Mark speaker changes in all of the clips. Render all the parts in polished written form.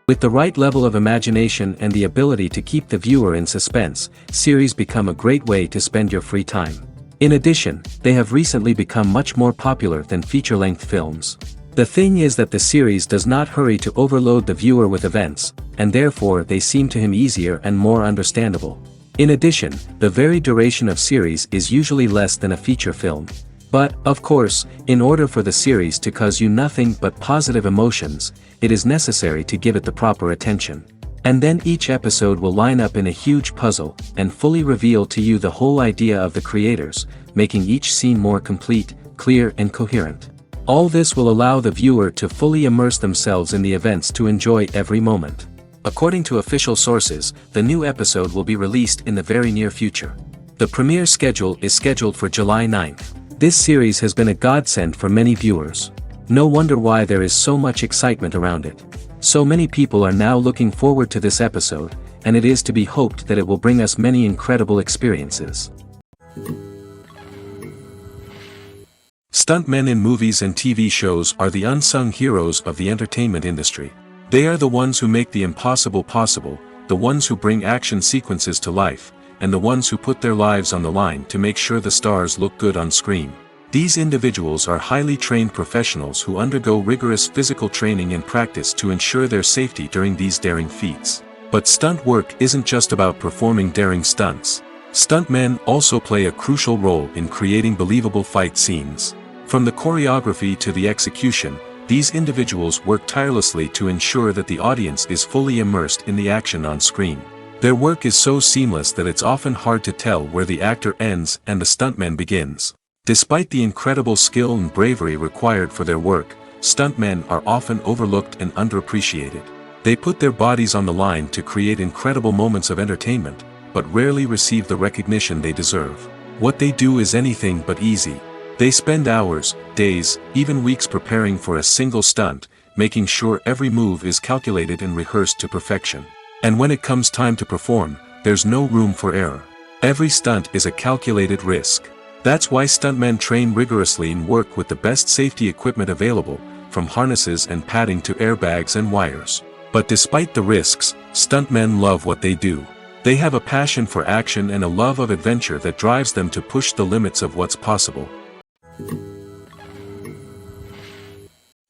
Speaker 1: With the right level of imagination and the ability to keep the viewer in suspense, series become a great way to spend your free time. In addition, they have recently become much more popular than feature-length films. The thing is that the series does not hurry to overload the viewer with events, and therefore they seem to him easier and more understandable. In addition, the very duration of series is usually less than a feature film. But, of course, in order for the series to cause you nothing but positive emotions, it is necessary to give it the proper attention. And then each episode will line up in a huge puzzle, and fully reveal to you the whole idea of the creators, making each scene more complete, clear and coherent. All this will allow the viewer to fully immerse themselves in the events to enjoy every moment. According to official sources, the new episode will be released in the very near future. The premiere schedule is scheduled for July 9th. This series has been a godsend for many viewers. No wonder why there is so much excitement around it. So many people are now looking forward to this episode, and it is to be hoped that it will bring us many incredible experiences. Stuntmen in movies and TV shows are the unsung heroes of the entertainment industry. They are the ones who make the impossible possible, the ones who bring action sequences to life, and the ones who put their lives on the line to make sure the stars look good on screen. These individuals are highly trained professionals who undergo rigorous physical training and practice to ensure their safety during these daring feats. But stunt work isn't just about performing daring stunts. Stuntmen also play a crucial role in creating believable fight scenes. From the choreography to the execution, these individuals work tirelessly to ensure that the audience is fully immersed in the action on screen. Their work is so seamless that it's often hard to tell where the actor ends and the stuntman begins. Despite the incredible skill and bravery required for their work, stuntmen are often overlooked and underappreciated. They put their bodies on the line to create incredible moments of entertainment, but rarely receive the recognition they deserve. What they do is anything but easy. They spend hours, days, even weeks preparing for a single stunt, making sure every move is calculated and rehearsed to perfection. And when it comes time to perform, there's no room for error. Every stunt is a calculated risk. That's why stuntmen train rigorously and work with the best safety equipment available, from harnesses and padding to airbags and wires. But despite the risks, stuntmen love what they do. They have a passion for action and a love of adventure that drives them to push the limits of what's possible.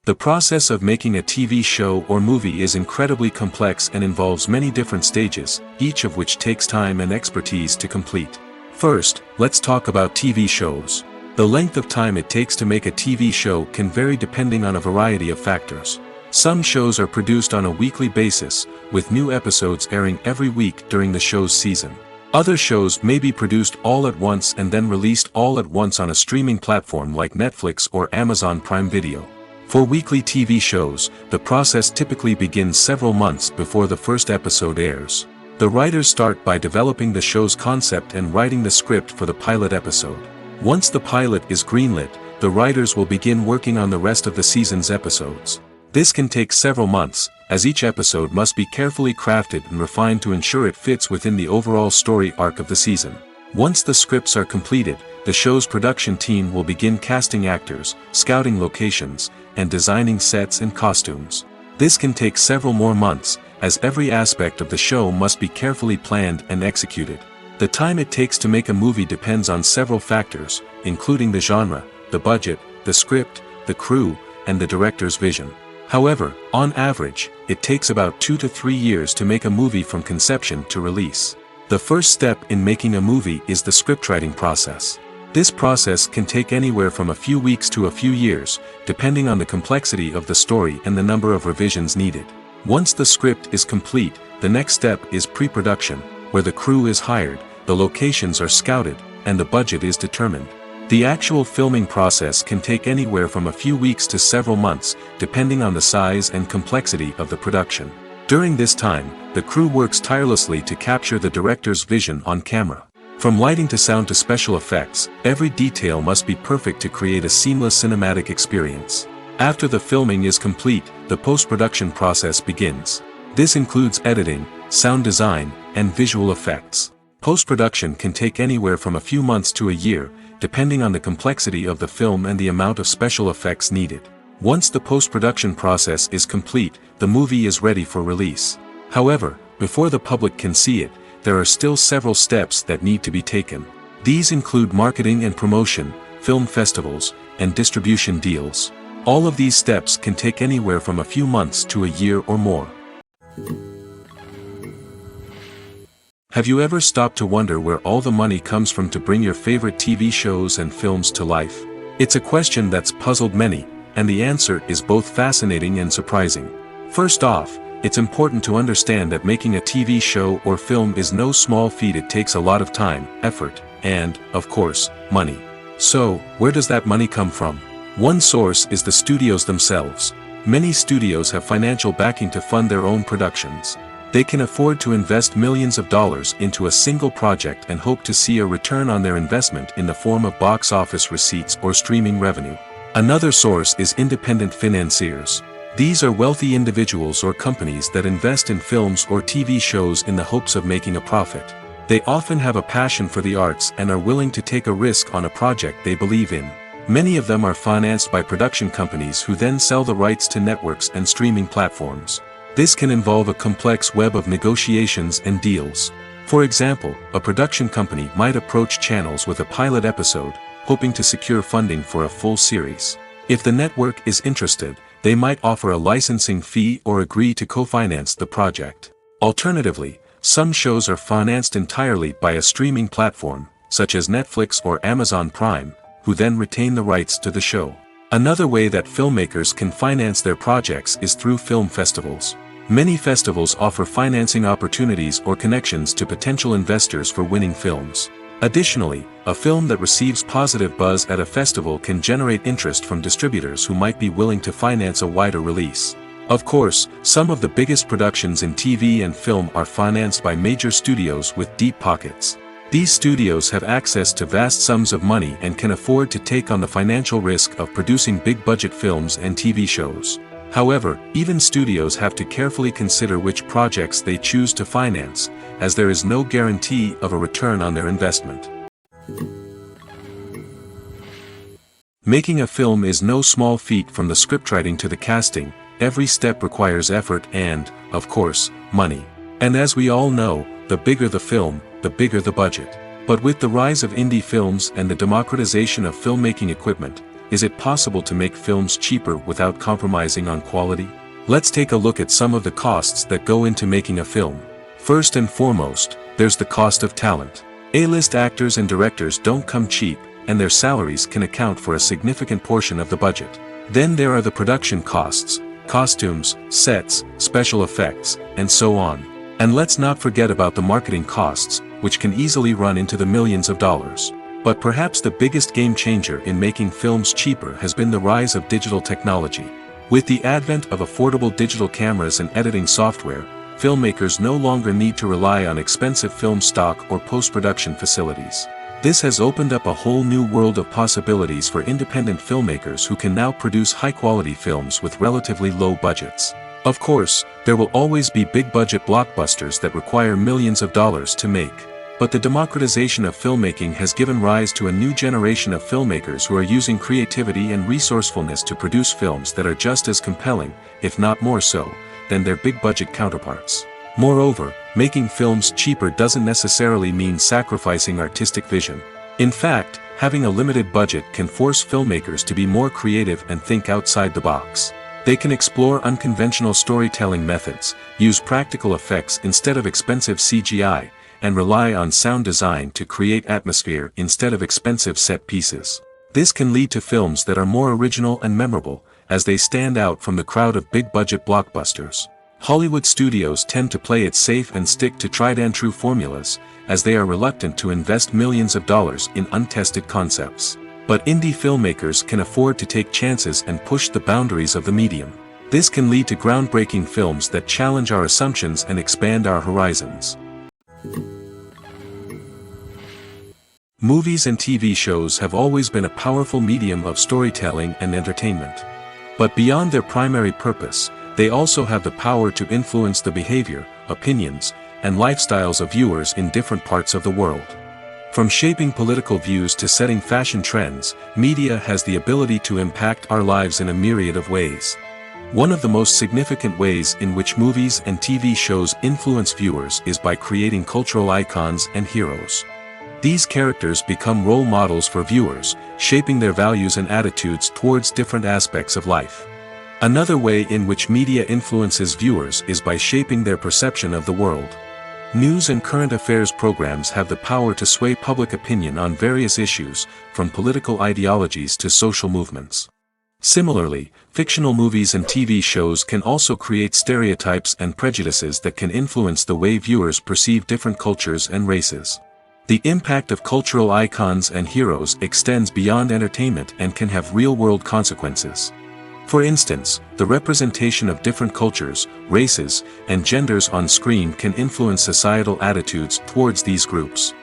Speaker 1: The process of making a TV show or movie is incredibly complex and involves many different stages, each of which takes time and expertise to complete. First, let's talk about TV shows. The length of time it takes to make a TV show can vary depending on a variety of factors. Some shows are produced on a weekly basis, with new episodes airing every week during the show's season. Other shows may be produced all at once and then released all at once on a streaming platform like Netflix or Amazon Prime Video. For weekly TV shows, the process typically begins several months before the first episode airs. The writers start by developing the show's concept and writing the script for the pilot episode. Once the pilot is greenlit, the writers will begin working on the rest of the season's episodes. This can take several months, as each episode must be carefully crafted and refined to ensure it fits within the overall story arc of the season. Once the scripts are completed, the show's production team will begin casting actors, scouting locations, and designing sets and costumes. This can take several more months, as every aspect of the show must be carefully planned and executed. The time it takes to make a movie depends on several factors, including the genre, the budget, the script, the crew, and the director's vision. However, on average, it takes about 2 to 3 years to make a movie from conception to release. The first step in making a movie is the scriptwriting process. This process can take anywhere from a few weeks to a few years, depending on the complexity of the story and the number of revisions needed. Once the script is complete, the next step is pre-production, where the crew is hired, the locations are scouted, and the budget is determined. The actual filming process can take anywhere from a few weeks to several months, depending on the size and complexity of the production. During this time, the crew works tirelessly to capture the director's vision on camera. From lighting to sound to special effects, every detail must be perfect to create a seamless cinematic experience. After the filming is complete, the post-production process begins. This includes editing, sound design, and visual effects. Post-production can take anywhere from a few months to a year, depending on the complexity of the film and the amount of special effects needed. Once the post-production process is complete, the movie is ready for release. However, before the public can see it, there are still several steps that need to be taken. These include marketing and promotion, film festivals, and distribution deals. All of these steps can take anywhere from a few months to a year or more. Have you ever stopped to wonder where all the money comes from to bring your favorite TV shows and films to life? It's a question that's puzzled many, and the answer is both fascinating and surprising. First off, it's important to understand that making a TV show or film is no small feat. It takes a lot of time, effort, and, of course, money. So, where does that money come from? One source is the studios themselves. Many studios have financial backing to fund their own productions. They can afford to invest millions of dollars into a single project and hope to see a return on their investment in the form of box office receipts or streaming revenue. Another source is independent financiers. These are wealthy individuals or companies that invest in films or TV shows in the hopes of making a profit. They often have a passion for the arts and are willing to take a risk on a project they believe in. Many of them are financed by production companies who then sell the rights to networks and streaming platforms. This can involve a complex web of negotiations and deals. For example, a production company might approach channels with a pilot episode, hoping to secure funding for a full series. If the network is interested, they might offer a licensing fee or agree to co-finance the project. Alternatively, some shows are financed entirely by a streaming platform, such as Netflix or Amazon Prime, who then retain the rights to the show. Another way that filmmakers can finance their projects is through film festivals. Many festivals offer financing opportunities or connections to potential investors for winning films. Additionally, a film that receives positive buzz at a festival can generate interest from distributors who might be willing to finance a wider release. Of course, some of the biggest productions in TV and film are financed by major studios with deep pockets. These studios have access to vast sums of money and can afford to take on the financial risk of producing big-budget films and TV shows. However, even studios have to carefully consider which projects they choose to finance, as there is no guarantee of a return on their investment. Making a film is no small feat. From the scriptwriting to the casting, every step requires effort and, of course, money. And as we all know, the bigger the film, the bigger the budget. But with the rise of indie films and the democratization of filmmaking equipment, is it possible to make films cheaper without compromising on quality? Let's take a look at some of the costs that go into making a film. First and foremost, there's the cost of talent. A-list actors and directors don't come cheap, and their salaries can account for a significant portion of the budget. Then there are the production costs, costumes, sets, special effects, and so on. And let's not forget about the marketing costs, which can easily run into the millions of dollars. But perhaps the biggest game changer in making films cheaper has been the rise of digital technology. With the advent of affordable digital cameras and editing software, filmmakers no longer need to rely on expensive film stock or post-production facilities. This has opened up a whole new world of possibilities for independent filmmakers who can now produce high-quality films with relatively low budgets. Of course, there will always be big-budget blockbusters that require millions of dollars to make. But the democratization of filmmaking has given rise to a new generation of filmmakers who are using creativity and resourcefulness to produce films that are just as compelling, if not more so, than their big-budget counterparts. Moreover, making films cheaper doesn't necessarily mean sacrificing artistic vision. In fact, having a limited budget can force filmmakers to be more creative and think outside the box. They can explore unconventional storytelling methods, use practical effects instead of expensive CGI, and rely on sound design to create atmosphere instead of expensive set pieces. This can lead to films that are more original and memorable, as they stand out from the crowd of big-budget blockbusters. Hollywood studios tend to play it safe and stick to tried-and-true formulas, as they are reluctant to invest millions of dollars in untested concepts. But indie filmmakers can afford to take chances and push the boundaries of the medium. This can lead to groundbreaking films that challenge our assumptions and expand our horizons. Movies and TV shows have always been a powerful medium of storytelling and entertainment. But beyond their primary purpose, they also have the power to influence the behavior, opinions, and lifestyles of viewers in different parts of the world. From shaping political views to setting fashion trends, media has the ability to impact our lives in a myriad of ways. One of the most significant ways in which movies and TV shows influence viewers is by creating cultural icons and heroes. These characters become role models for viewers, shaping their values and attitudes towards different aspects of life. Another way in which media influences viewers is by shaping their perception of the world. News and current affairs programs have the power to sway public opinion on various issues, from political ideologies to social movements. Similarly, fictional movies and TV shows can also create stereotypes and prejudices that can influence the way viewers perceive different cultures and races. The impact of cultural icons and heroes extends beyond entertainment and can have real-world consequences. For instance, the representation of different cultures, races, and genders on screen can influence societal attitudes towards these groups.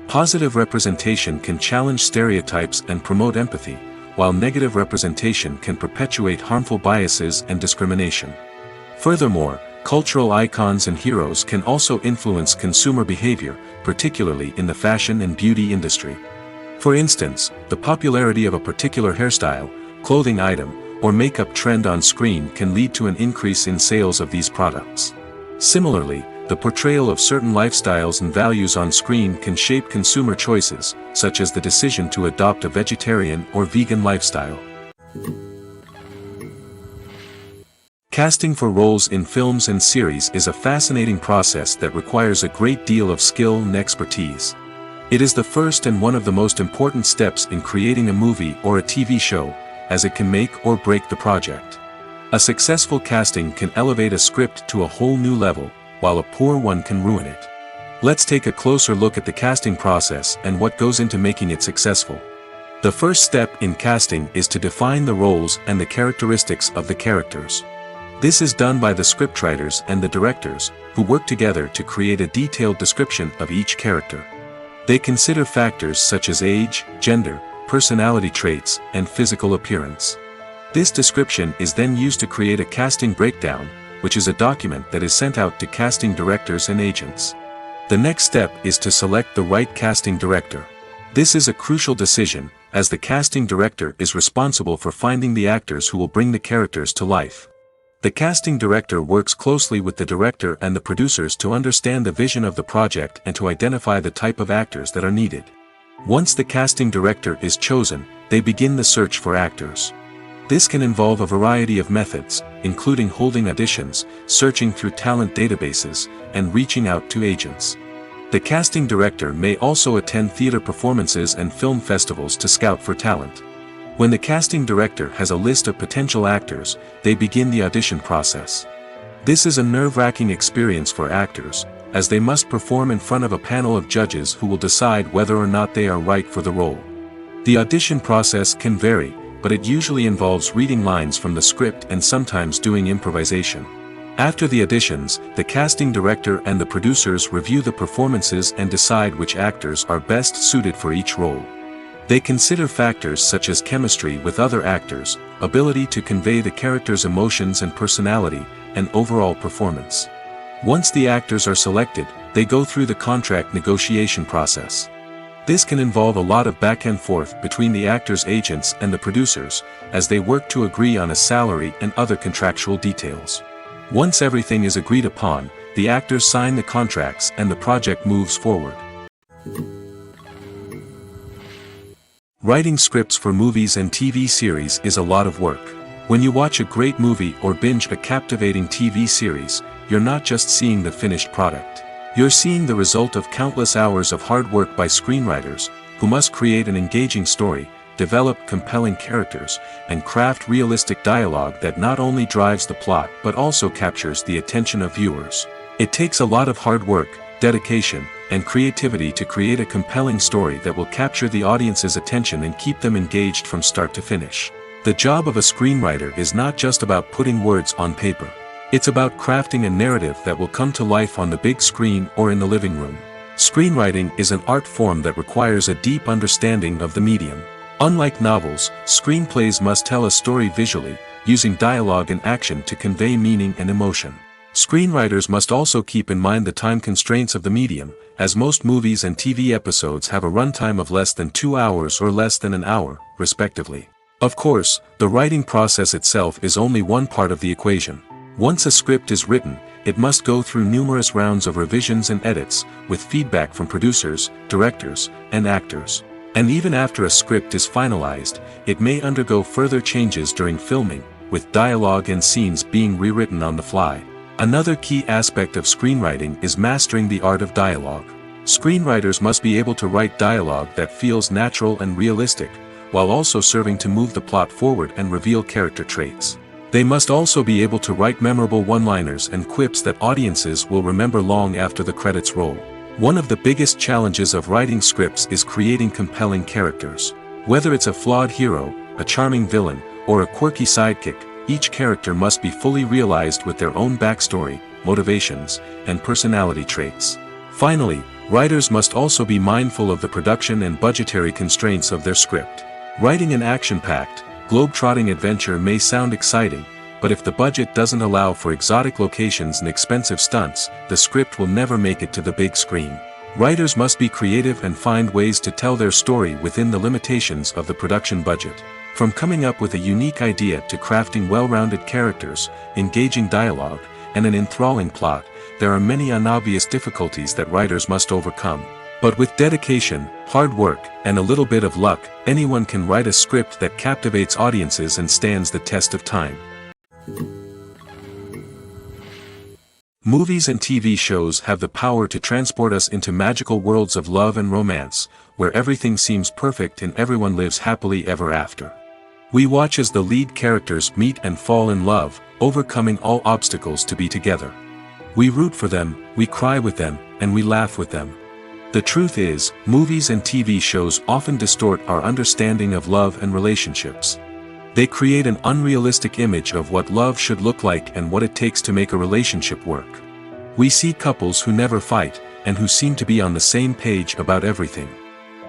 Speaker 1: Positive representation can challenge stereotypes and promote empathy, while negative representation can perpetuate harmful biases and discrimination. Furthermore, cultural icons and heroes can also influence consumer behavior, particularly in the fashion and beauty industry. For instance, the popularity of a particular hairstyle, clothing item, or makeup trend on screen can lead to an increase in sales of these products. Similarly, the portrayal of certain lifestyles and values on screen can shape consumer choices, such as the decision to adopt a vegetarian or vegan lifestyle. Casting for roles in films and series is a fascinating process that requires a great deal of skill and expertise. It is the first and one of the most important steps in creating a movie or a TV show, as it can make or break the project. A successful casting can elevate a script to a whole new level, while a poor one can ruin it. Let's take a closer look at the casting process and what goes into making it successful. The first step in casting is to define the roles and the characteristics of the characters. This is done by the scriptwriters and the directors, who work together to create a detailed description of each character. They consider factors such as age, gender, personality traits, and physical appearance. This description is then used to create a casting breakdown, which is a document that is sent out to casting directors and agents. The next step is to select the right casting director. This is a crucial decision, as the casting director is responsible for finding the actors who will bring the characters to life. The casting director works closely with the director and the producers to understand the vision of the project and to identify the type of actors that are needed. Once the casting director is chosen, they begin the search for actors. This can involve a variety of methods, including holding auditions, searching through talent databases, and reaching out to agents. The casting director may also attend theater performances and film festivals to scout for talent. When the casting director has a list of potential actors, they begin the audition process. This is a nerve-wracking experience for actors, as they must perform in front of a panel of judges who will decide whether or not they are right for the role. The audition process can vary, but it usually involves reading lines from the script and sometimes doing improvisation. After the auditions, the casting director and the producers review the performances and decide which actors are best suited for each role. They consider factors such as chemistry with other actors, ability to convey the character's emotions and personality, and overall performance. Once the actors are selected, they go through the contract negotiation process. This can involve a lot of back and forth between the actors' agents and the producers, as they work to agree on a salary and other contractual details. Once everything is agreed upon, the actors sign the contracts and the project moves forward. Writing scripts for movies and TV series is a lot of work. When you watch a great movie or binge a captivating TV series, you're not just seeing the finished product. You're seeing the result of countless hours of hard work by screenwriters, who must create an engaging story, develop compelling characters, and craft realistic dialogue that not only drives the plot but also captures the attention of viewers. It takes a lot of hard work, dedication, and creativity to create a compelling story that will capture the audience's attention and keep them engaged from start to finish. The job of a screenwriter is not just about putting words on paper. It's about crafting a narrative that will come to life on the big screen or in the living room. Screenwriting is an art form that requires a deep understanding of the medium. Unlike novels, screenplays must tell a story visually, using dialogue and action to convey meaning and emotion. Screenwriters must also keep in mind the time constraints of the medium, as most movies and TV episodes have a runtime of less than 2 hours or less than an hour, respectively. Of course, the writing process itself is only one part of the equation. Once a script is written, it must go through numerous rounds of revisions and edits, with feedback from producers, directors, and actors. And even after a script is finalized, it may undergo further changes during filming, with dialogue and scenes being rewritten on the fly. Another key aspect of screenwriting is mastering the art of dialogue. Screenwriters must be able to write dialogue that feels natural and realistic, while also serving to move the plot forward and reveal character traits. They must also be able to write memorable one-liners and quips that audiences will remember long after the credits roll. One of the biggest challenges of writing scripts is creating compelling characters. Whether it's a flawed hero, a charming villain, or a quirky sidekick, each character must be fully realized with their own backstory, motivations, and personality traits. Finally, writers must also be mindful of the production and budgetary constraints of their script. Writing an action-packed, globe-trotting adventure may sound exciting, but if the budget doesn't allow for exotic locations and expensive stunts, the script will never make it to the big screen. Writers must be creative and find ways to tell their story within the limitations of the production budget. From coming up with a unique idea to crafting well-rounded characters, engaging dialogue, and an enthralling plot, there are many unobvious difficulties that writers must overcome. But with dedication, hard work, and a little bit of luck, anyone can write a script that captivates audiences and stands the test of time. Movies and TV shows have the power to transport us into magical worlds of love and romance, where everything seems perfect and everyone lives happily ever after. We watch as the lead characters meet and fall in love, overcoming all obstacles to be together. We root for them, we cry with them, and we laugh with them. The truth is, movies and TV shows often distort our understanding of love and relationships. They create an unrealistic image of what love should look like and what it takes to make a relationship work. We see couples who never fight, and who seem to be on the same page about everything.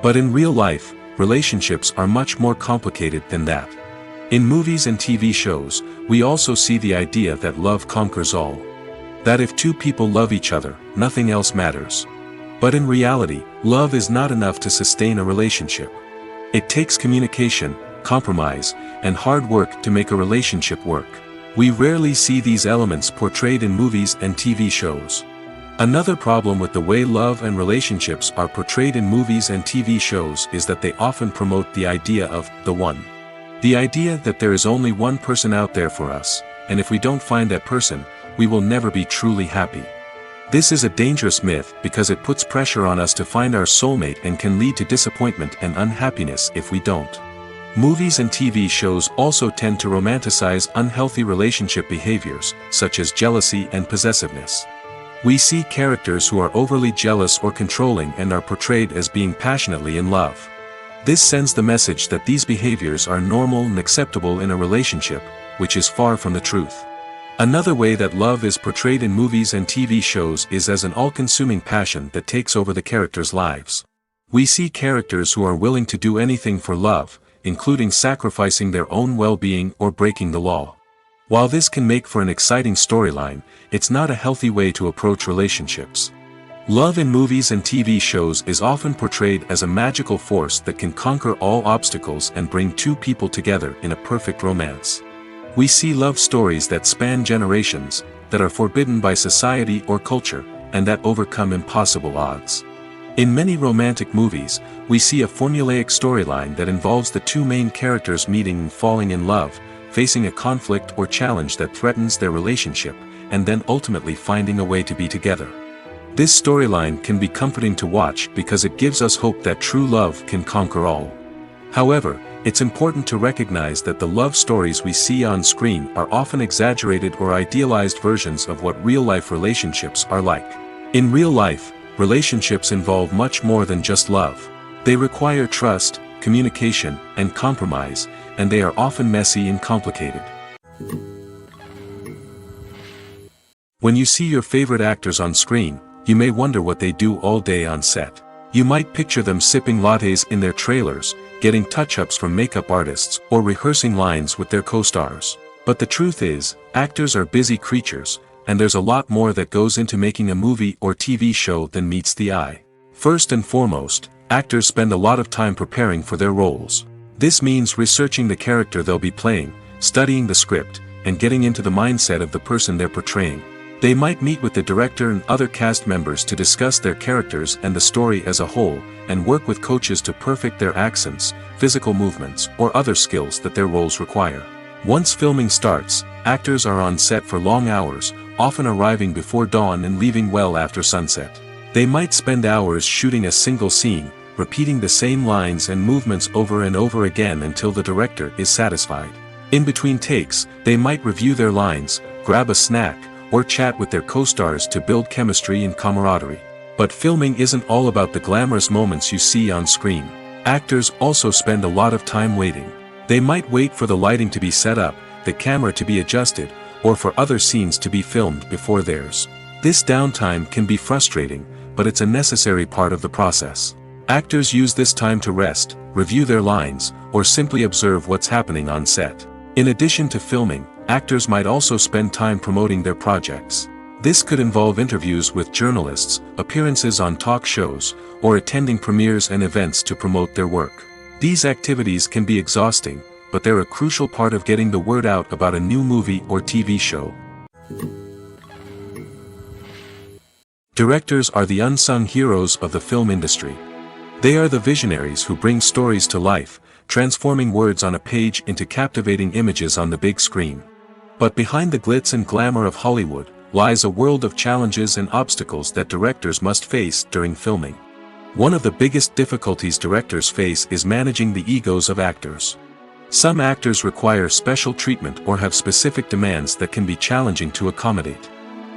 Speaker 1: But in real life, relationships are much more complicated than that. In movies and TV shows, we also see the idea that love conquers all. That if two people love each other, nothing else matters. But in reality, love is not enough to sustain a relationship. It takes communication, compromise, and hard work to make a relationship work. We rarely see these elements portrayed in movies and TV shows. Another problem with the way love and relationships are portrayed in movies and TV shows is that they often promote the idea of the one. The idea that there is only one person out there for us, and if we don't find that person, we will never be truly happy. This is a dangerous myth because it puts pressure on us to find our soulmate and can lead to disappointment and unhappiness if we don't. Movies and TV shows also tend to romanticize unhealthy relationship behaviors, such as jealousy and possessiveness. We see characters who are overly jealous or controlling and are portrayed as being passionately in love. This sends the message that these behaviors are normal and acceptable in a relationship, which is far from the truth. Another way that love is portrayed in movies and TV shows is as an all-consuming passion that takes over the characters' lives. We see characters who are willing to do anything for love, including sacrificing their own well-being or breaking the law. While this can make for an exciting storyline, it's not a healthy way to approach relationships. Love in movies and TV shows is often portrayed as a magical force that can conquer all obstacles and bring two people together in a perfect romance. We see love stories that span generations, that are forbidden by society or culture, and that overcome impossible odds. In many romantic movies, we see a formulaic storyline that involves the two main characters meeting and falling in love, facing a conflict or challenge that threatens their relationship, and then ultimately finding a way to be together. This storyline can be comforting to watch because it gives us hope that true love can conquer all. However, it's important to recognize that the love stories we see on screen are often exaggerated or idealized versions of what real-life relationships are like. In real life, relationships involve much more than just love. They require trust, communication, and compromise, and they are often messy and complicated. When you see your favorite actors on screen, you may wonder what they do all day on set. You might picture them sipping lattes in their trailers, getting touch-ups from makeup artists, or rehearsing lines with their co-stars. But the truth is, actors are busy creatures, and there's a lot more that goes into making a movie or TV show than meets the eye. First and foremost, actors spend a lot of time preparing for their roles. This means researching the character they'll be playing, studying the script, and getting into the mindset of the person they're portraying. They might meet with the director and other cast members to discuss their characters and the story as a whole, and work with coaches to perfect their accents, physical movements, or other skills that their roles require. Once filming starts, actors are on set for long hours, often arriving before dawn and leaving well after sunset. They might spend hours shooting a single scene, repeating the same lines and movements over and over again until the director is satisfied. In between takes, they might review their lines, grab a snack, or chat with their co-stars to build chemistry and camaraderie. But filming isn't all about the glamorous moments you see on screen. Actors also spend a lot of time waiting. They might wait for the lighting to be set up, the camera to be adjusted, or for other scenes to be filmed before theirs. This downtime can be frustrating, but it's a necessary part of the process. Actors use this time to rest, review their lines, or simply observe what's happening on set. In addition to filming, actors might also spend time promoting their projects. This could involve interviews with journalists, appearances on talk shows, or attending premieres and events to promote their work. These activities can be exhausting, but they're a crucial part of getting the word out about a new movie or TV show. Directors are the unsung heroes of the film industry. They are the visionaries who bring stories to life, transforming words on a page into captivating images on the big screen. But behind the glitz and glamour of Hollywood, lies a world of challenges and obstacles that directors must face during filming. One of the biggest difficulties directors face is managing the egos of actors. Some actors require special treatment or have specific demands that can be challenging to accommodate.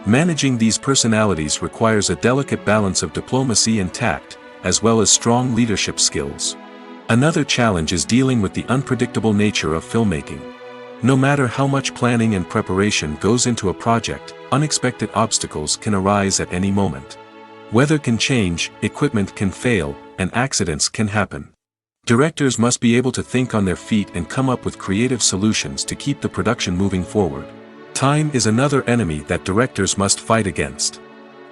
Speaker 1: Managing these personalities requires a delicate balance of diplomacy and tact, as well as strong leadership skills. Another challenge is dealing with the unpredictable nature of filmmaking. No matter how much planning and preparation goes into a project, unexpected obstacles can arise at any moment. Weather can change, equipment can fail, and accidents can happen. Directors must be able to think on their feet and come up with creative solutions to keep the production moving forward. Time is another enemy that directors must fight against.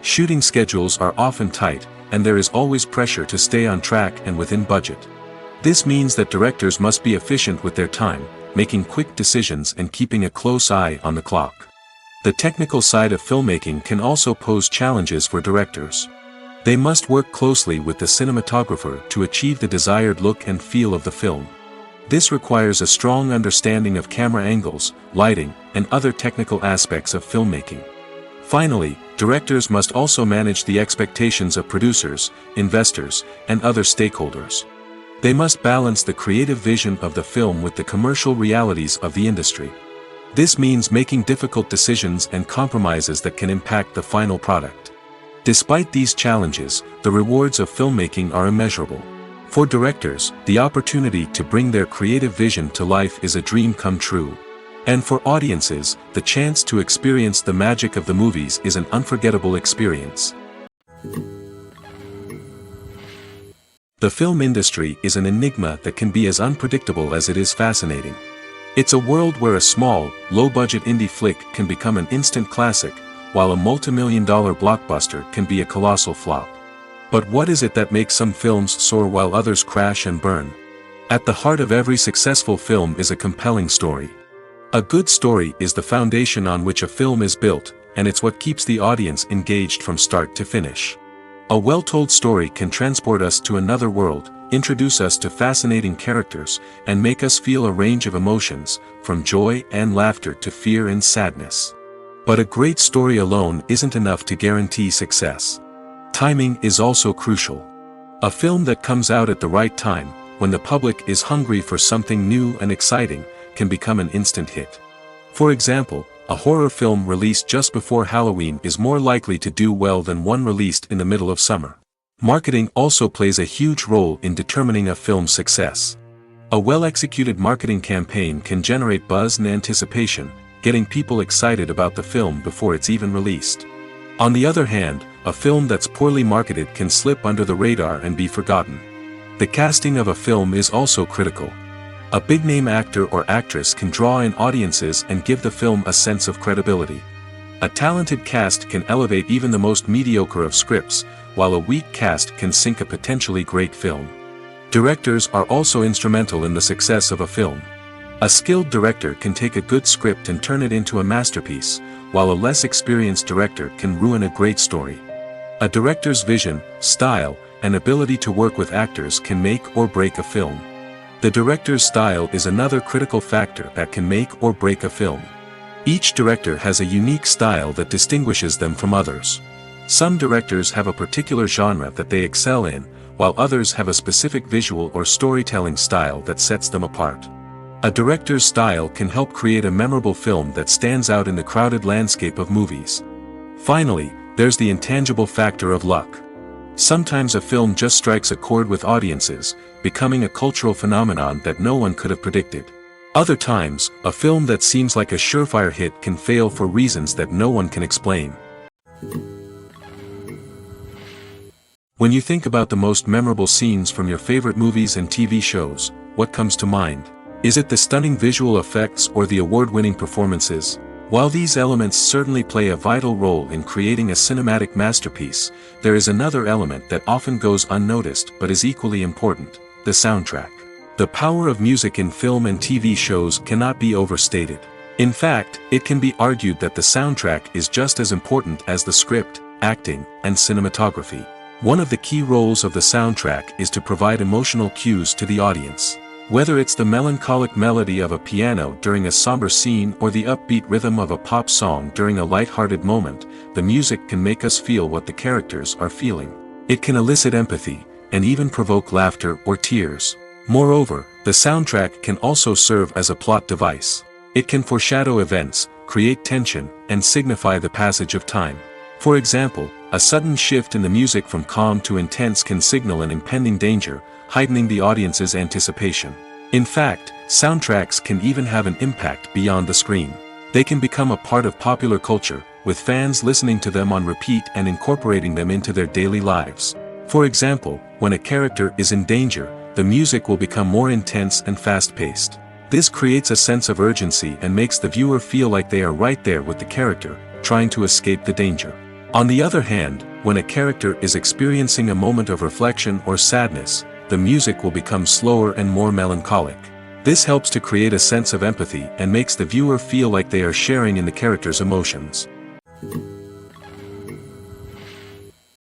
Speaker 1: Shooting schedules are often tight, and there is always pressure to stay on track and within budget. This means that directors must be efficient with their time, making quick decisions and keeping a close eye on the clock. The technical side of filmmaking can also pose challenges for directors. They must work closely with the cinematographer to achieve the desired look and feel of the film. This requires a strong understanding of camera angles, lighting, and other technical aspects of filmmaking. Finally, directors must also manage the expectations of producers, investors, and other stakeholders. They must balance the creative vision of the film with the commercial realities of the industry. This means making difficult decisions and compromises that can impact the final product. Despite these challenges, the rewards of filmmaking are immeasurable. For directors, the opportunity to bring their creative vision to life is a dream come true. And for audiences, the chance to experience the magic of the movies is an unforgettable experience. The film industry is an enigma that can be as unpredictable as it is fascinating. It's a world where a small, low-budget indie flick can become an instant classic, while a multi-million-dollar blockbuster can be a colossal flop. But what is it that makes some films soar while others crash and burn? At the heart of every successful film is a compelling story. A good story is the foundation on which a film is built, and it's what keeps the audience engaged from start to finish. A well-told story can transport us to another world, introduce us to fascinating characters, and make us feel a range of emotions, from joy and laughter to fear and sadness. But a great story alone isn't enough to guarantee success. Timing is also crucial. A film that comes out at the right time, when the public is hungry for something new and exciting, can become an instant hit. For example, a horror film released just before Halloween is more likely to do well than one released in the middle of summer. Marketing also plays a huge role in determining a film's success. A well-executed marketing campaign can generate buzz and anticipation, getting people excited about the film before it's even released. On the other hand, a film that's poorly marketed can slip under the radar and be forgotten. The casting of a film is also critical. A big-name actor or actress can draw in audiences and give the film a sense of credibility. A talented cast can elevate even the most mediocre of scripts, while a weak cast can sink a potentially great film. Directors are also instrumental in the success of a film. A skilled director can take a good script and turn it into a masterpiece, while a less experienced director can ruin a great story. A director's vision, style, and ability to work with actors can make or break a film. The director's style is another critical factor that can make or break a film. Each director has a unique style that distinguishes them from others. Some directors have a particular genre that they excel in, while others have a specific visual or storytelling style that sets them apart. A director's style can help create a memorable film that stands out in the crowded landscape of movies. Finally, there's the intangible factor of luck. Sometimes a film just strikes a chord with audiences, becoming a cultural phenomenon that no one could have predicted. Other times, a film that seems like a surefire hit can fail for reasons that no one can explain. When you think about the most memorable scenes from your favorite movies and TV shows, what comes to mind? Is it the stunning visual effects or the award-winning performances? While these elements certainly play a vital role in creating a cinematic masterpiece, there is another element that often goes unnoticed but is equally important: the soundtrack. The power of music in film and TV shows cannot be overstated. In fact, it can be argued that the soundtrack is just as important as the script, acting, and cinematography. One of the key roles of the soundtrack is to provide emotional cues to the audience. Whether it's the melancholic melody of a piano during a somber scene or the upbeat rhythm of a pop song during a light-hearted moment, the music can make us feel what the characters are feeling. It can elicit empathy, and even provoke laughter or tears. Moreover, the soundtrack can also serve as a plot device. It can foreshadow events, create tension, and signify the passage of time. For example, a sudden shift in the music from calm to intense can signal an impending danger, heightening the audience's anticipation. In fact, soundtracks can even have an impact beyond the screen. They can become a part of popular culture, with fans listening to them on repeat and incorporating them into their daily lives. For example, when a character is in danger, the music will become more intense and fast-paced. This creates a sense of urgency and makes the viewer feel like they are right there with the character, trying to escape the danger. On the other hand, when a character is experiencing a moment of reflection or sadness, the music will become slower and more melancholic. This helps to create a sense of empathy and makes the viewer feel like they are sharing in the character's emotions.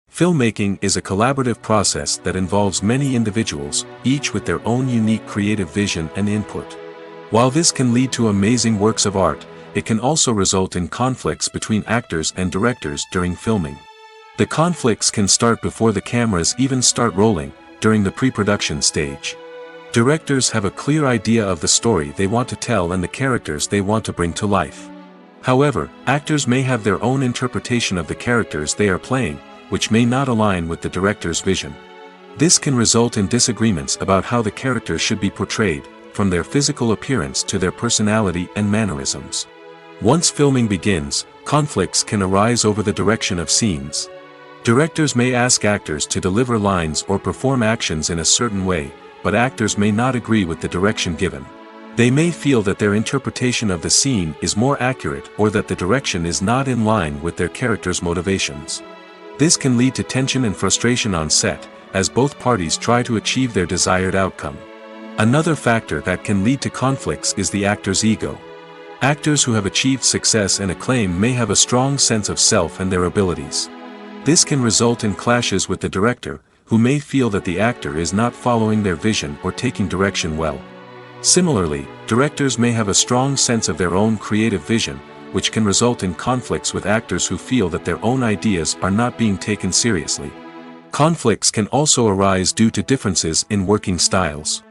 Speaker 1: Filmmaking is a collaborative process that involves many individuals, each with their own unique creative vision and input. While this can lead to amazing works of art, it can also result in conflicts between actors and directors during filming. The conflicts can start before the cameras even start rolling, during the pre-production stage. Directors have a clear idea of the story they want to tell and the characters they want to bring to life. However, actors may have their own interpretation of the characters they are playing, which may not align with the director's vision. This can result in disagreements about how the characters should be portrayed, from their physical appearance to their personality and mannerisms. Once filming begins, conflicts can arise over the direction of scenes. Directors may ask actors to deliver lines or perform actions in a certain way, but actors may not agree with the direction given. They may feel that their interpretation of the scene is more accurate or that the direction is not in line with their character's motivations. This can lead to tension and frustration on set, as both parties try to achieve their desired outcome. Another factor that can lead to conflicts is the actor's ego. Actors who have achieved success and acclaim may have a strong sense of self and their abilities. This can result in clashes with the director, who may feel that the actor is not following their vision or taking direction well. Similarly, directors may have a strong sense of their own creative vision, which can result in conflicts with actors who feel that their own ideas are not being taken seriously. Conflicts can also arise due to differences in working styles.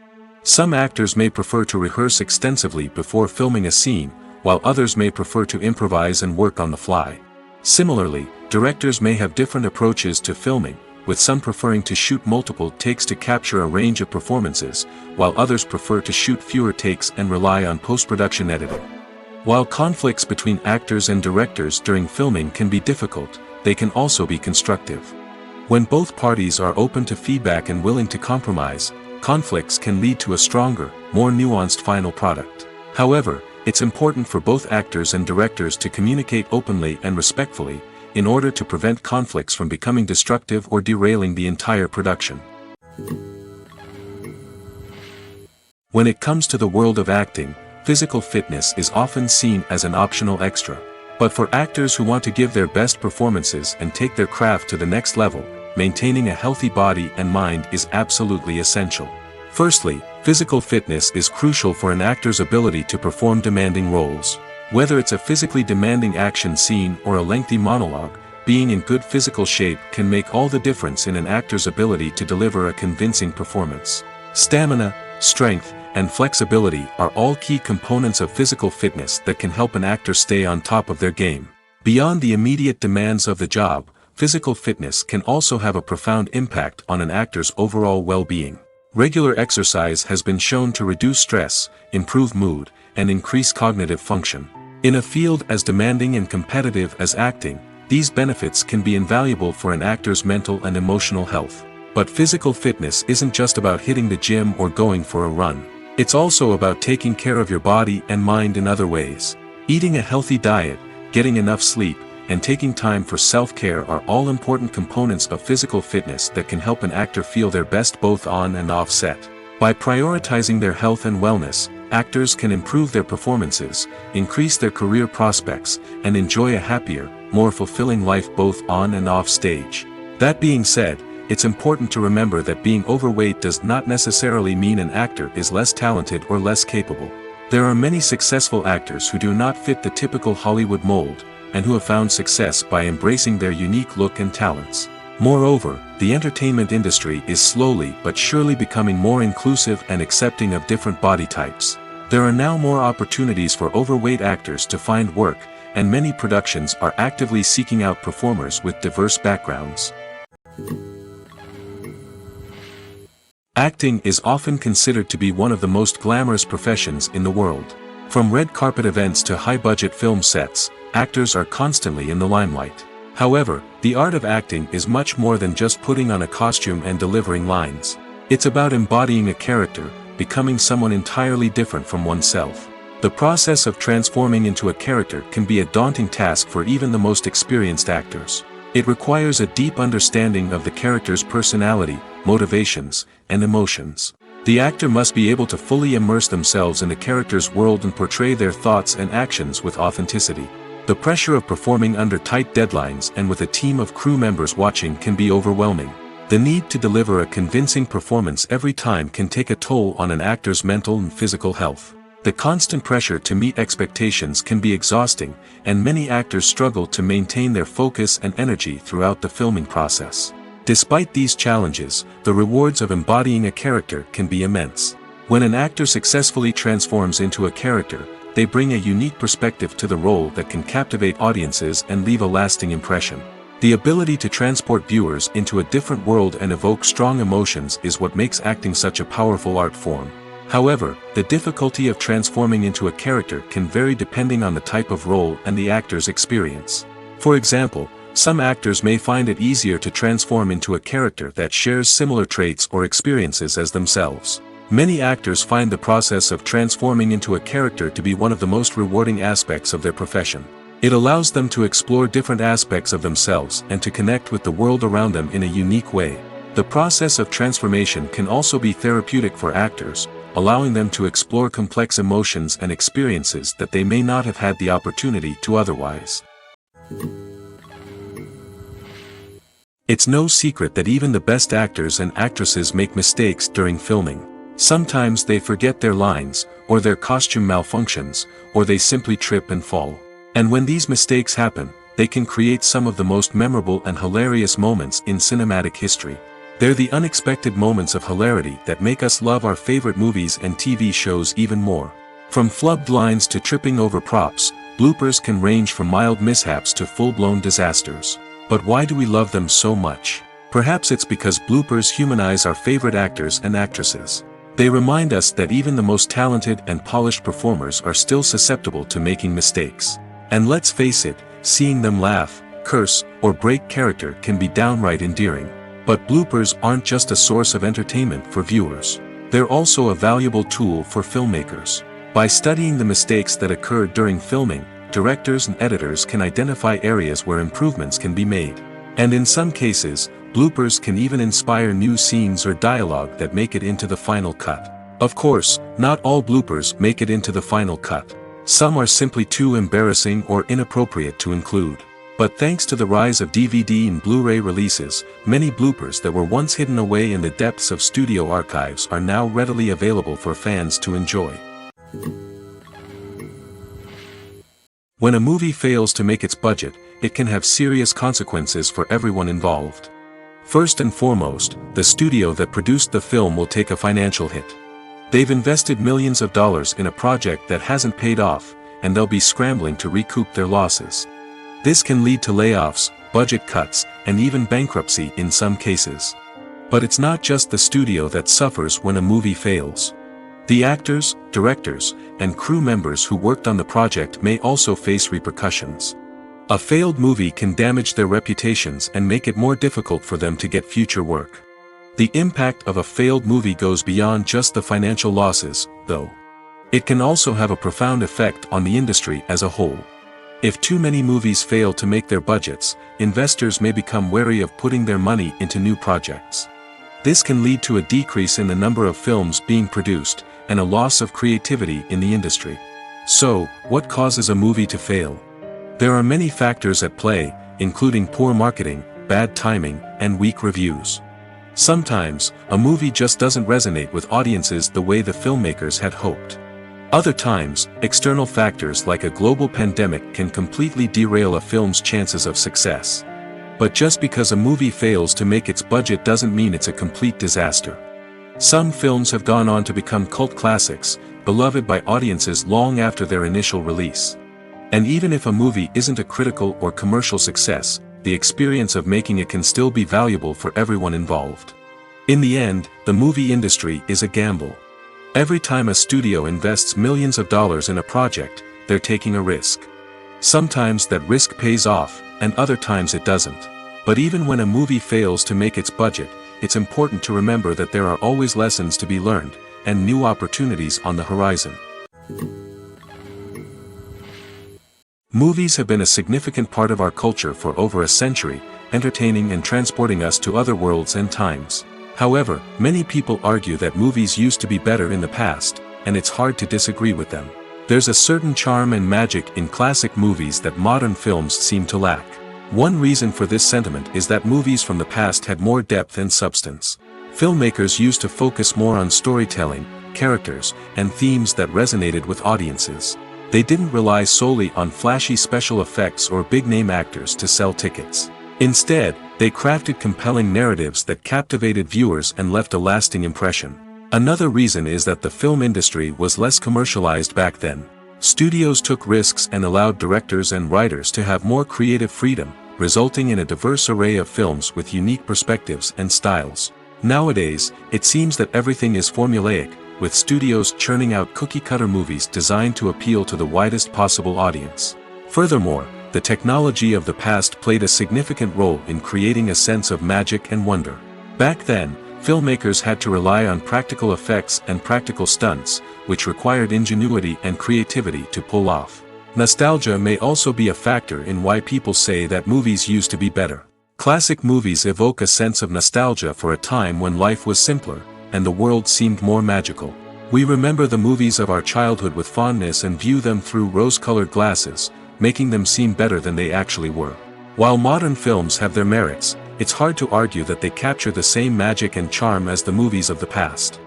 Speaker 1: Some actors may prefer to rehearse extensively before filming a scene, while others may prefer to improvise and work on the fly. Similarly, directors may have different approaches to filming, with some preferring to shoot multiple takes to capture a range of performances, while others prefer to shoot fewer takes and rely on post-production editing. While conflicts between actors and directors during filming can be difficult, they can also be constructive. When both parties are open to feedback and willing to compromise, conflicts can lead to a stronger, more nuanced final product. However, it's important for both actors and directors to communicate openly and respectfully, in order to prevent conflicts from becoming destructive or derailing the entire production. When it comes to the world of acting, physical fitness is often seen as an optional extra. But for actors who want to give their best performances and take their craft to the next level, maintaining a healthy body and mind is absolutely essential. Firstly, physical fitness is crucial for an actor's ability to perform demanding roles. Whether it's a physically demanding action scene or a lengthy monologue, being in good physical shape can make all the difference in an actor's ability to deliver a convincing performance. Stamina, strength, and flexibility are all key components of physical fitness that can help an actor stay on top of their game. Beyond the immediate demands of the job, physical fitness can also have a profound impact on an actor's overall well-being. Regular exercise has been shown to reduce stress, improve mood, and increase cognitive function. In a field as demanding and competitive as acting, these benefits can be invaluable for an actor's mental and emotional health. But physical fitness isn't just about hitting the gym or going for a run. It's also about taking care of your body and mind in other ways. Eating a healthy diet, getting enough sleep, and taking time for self-care are all important components of physical fitness that can help an actor feel their best both on and off set. By prioritizing their health and wellness, actors can improve their performances, increase their career prospects, and enjoy a happier, more fulfilling life both on and off stage. That being said, it's important to remember that being overweight does not necessarily mean an actor is less talented or less capable. There are many successful actors who do not fit the typical Hollywood mold, and who have found success by embracing their unique look and talents. Moreover, the entertainment industry is slowly but surely becoming more inclusive and accepting of different body types. There are now more opportunities for overweight actors to find work, and many productions are actively seeking out performers with diverse backgrounds. Acting is often considered to be one of the most glamorous professions in the world. From red carpet events to high-budget film sets, actors are constantly in the limelight. However, the art of acting is much more than just putting on a costume and delivering lines. It's about embodying a character, becoming someone entirely different from oneself. The process of transforming into a character can be a daunting task for even the most experienced actors. It requires a deep understanding of the character's personality, motivations, and emotions. The actor must be able to fully immerse themselves in the character's world and portray their thoughts and actions with authenticity. The pressure of performing under tight deadlines and with a team of crew members watching can be overwhelming. The need to deliver a convincing performance every time can take a toll on an actor's mental and physical health. The constant pressure to meet expectations can be exhausting, and many actors struggle to maintain their focus and energy throughout the filming process. Despite these challenges, the rewards of embodying a character can be immense. When an actor successfully transforms into a character, they bring a unique perspective to the role that can captivate audiences and leave a lasting impression. The ability to transport viewers into a different world and evoke strong emotions is what makes acting such a powerful art form. However, the difficulty of transforming into a character can vary depending on the type of role and the actor's experience. For example, some actors may find it easier to transform into a character that shares similar traits or experiences as themselves. Many actors find the process of transforming into a character to be one of the most rewarding aspects of their profession. It allows them to explore different aspects of themselves and to connect with the world around them in a unique way. The process of transformation can also be therapeutic for actors, allowing them to explore complex emotions and experiences that they may not have had the opportunity to otherwise. It's no secret that even the best actors and actresses make mistakes during filming. Sometimes they forget their lines, or their costume malfunctions, or they simply trip and fall. And when these mistakes happen, they can create some of the most memorable and hilarious moments in cinematic history. They're the unexpected moments of hilarity that make us love our favorite movies and TV shows even more. From flubbed lines to tripping over props, bloopers can range from mild mishaps to full-blown disasters. But why do we love them so much? Perhaps it's because bloopers humanize our favorite actors and actresses. They remind us that even the most talented and polished performers are still susceptible to making mistakes. And let's face it, seeing them laugh, curse, or break character can be downright endearing. But bloopers aren't just a source of entertainment for viewers. They're also a valuable tool for filmmakers. By studying the mistakes that occurred during filming, directors and editors can identify areas where improvements can be made. And in some cases, bloopers can even inspire new scenes or dialogue that make it into the final cut. Of course, not all bloopers make it into the final cut. Some are simply too embarrassing or inappropriate to include. But thanks to the rise of DVD and Blu-ray releases, many bloopers that were once hidden away in the depths of studio archives are now readily available for fans to enjoy. When a movie fails to make its budget, it can have serious consequences for everyone involved. First and foremost, the studio that produced the film will take a financial hit. They've invested millions of dollars in a project that hasn't paid off, and they'll be scrambling to recoup their losses. This can lead to layoffs, budget cuts, and even bankruptcy in some cases. But it's not just the studio that suffers when a movie fails. The actors, directors, and crew members who worked on the project may also face repercussions. A failed movie can damage their reputations and make it more difficult for them to get future work. The impact of a failed movie goes beyond just the financial losses, though. It can also have a profound effect on the industry as a whole. If too many movies fail to make their budgets, investors may become wary of putting their money into new projects. This can lead to a decrease in the number of films being produced, and a loss of creativity in the industry. So, what causes a movie to fail? There are many factors at play, including poor marketing, bad timing, and weak reviews. Sometimes, a movie just doesn't resonate with audiences the way the filmmakers had hoped. Other times, external factors like a global pandemic can completely derail a film's chances of success. But just because a movie fails to make its budget doesn't mean it's a complete disaster. Some films have gone on to become cult classics, beloved by audiences long after their initial release. And even if a movie isn't a critical or commercial success, the experience of making it can still be valuable for everyone involved. In the end, the movie industry is a gamble. Every time a studio invests millions of dollars in a project, they're taking a risk. Sometimes that risk pays off, and other times it doesn't. But even when a movie fails to make its budget, it's important to remember that there are always lessons to be learned, and new opportunities on the horizon. Movies have been a significant part of our culture for over a century, entertaining and transporting us to other worlds and times. However, many people argue that movies used to be better in the past, and it's hard to disagree with them. There's a certain charm and magic in classic movies that modern films seem to lack. One reason for this sentiment is that movies from the past had more depth and substance. Filmmakers used to focus more on storytelling, characters, and themes that resonated with audiences. They didn't rely solely on flashy special effects or big-name actors to sell tickets. Instead, they crafted compelling narratives that captivated viewers and left a lasting impression. Another reason is that the film industry was less commercialized back then. Studios took risks and allowed directors and writers to have more creative freedom, resulting in a diverse array of films with unique perspectives and styles. Nowadays, it seems that everything is formulaic, with studios churning out cookie-cutter movies designed to appeal to the widest possible audience. Furthermore, the technology of the past played a significant role in creating a sense of magic and wonder. Back then, filmmakers had to rely on practical effects and practical stunts, which required ingenuity and creativity to pull off. Nostalgia may also be a factor in why people say that movies used to be better. Classic movies evoke a sense of nostalgia for a time when life was simpler, and the world seemed more magical. We remember the movies of our childhood with fondness and view them through rose-colored glasses, making them seem better than they actually were. While modern films have their merits, it's hard to argue that they capture the same magic and charm as the movies of the past.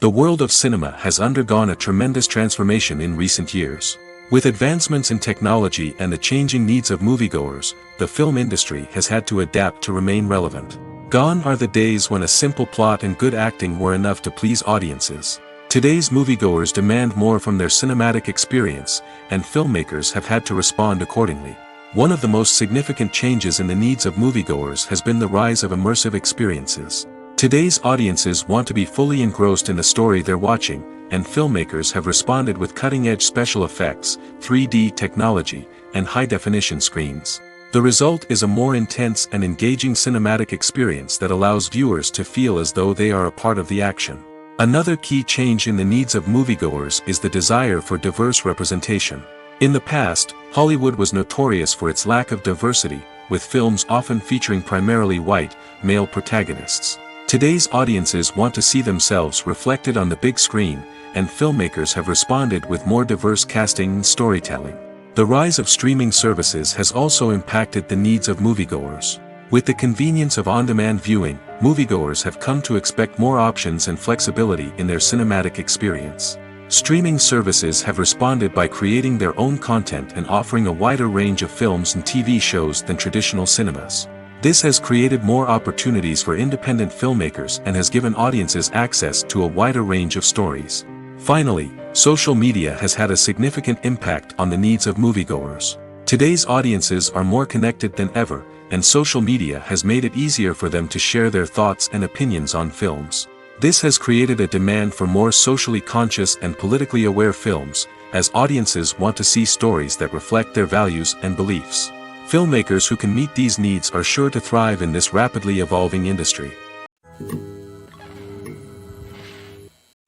Speaker 1: The world of cinema has undergone a tremendous transformation in recent years. With advancements in technology and the changing needs of moviegoers, the film industry has had to adapt to remain relevant. Gone are the days when a simple plot and good acting were enough to please audiences. Today's moviegoers demand more from their cinematic experience, and filmmakers have had to respond accordingly. One of the most significant changes in the needs of moviegoers has been the rise of immersive experiences. Today's audiences want to be fully engrossed in the story they're watching, and filmmakers have responded with cutting-edge special effects, 3D technology, and high-definition screens. The result is a more intense and engaging cinematic experience that allows viewers to feel as though they are a part of the action. Another key change in the needs of moviegoers is the desire for diverse representation. In the past, Hollywood was notorious for its lack of diversity, with films often featuring primarily white, male protagonists. Today's audiences want to see themselves reflected on the big screen, and filmmakers have responded with more diverse casting and storytelling. The rise of streaming services has also impacted the needs of moviegoers. With the convenience of on-demand viewing, moviegoers have come to expect more options and flexibility in their cinematic experience. Streaming services have responded by creating their own content and offering a wider range of films and TV shows than traditional cinemas. This has created more opportunities for independent filmmakers and has given audiences access to a wider range of stories. Finally, social media has had a significant impact on the needs of moviegoers. Today's audiences are more connected than ever, and social media has made it easier for them to share their thoughts and opinions on films. This has created a demand for more socially conscious and politically aware films, as audiences want to see stories that reflect their values and beliefs. Filmmakers who can meet these needs are sure to thrive in this rapidly evolving industry.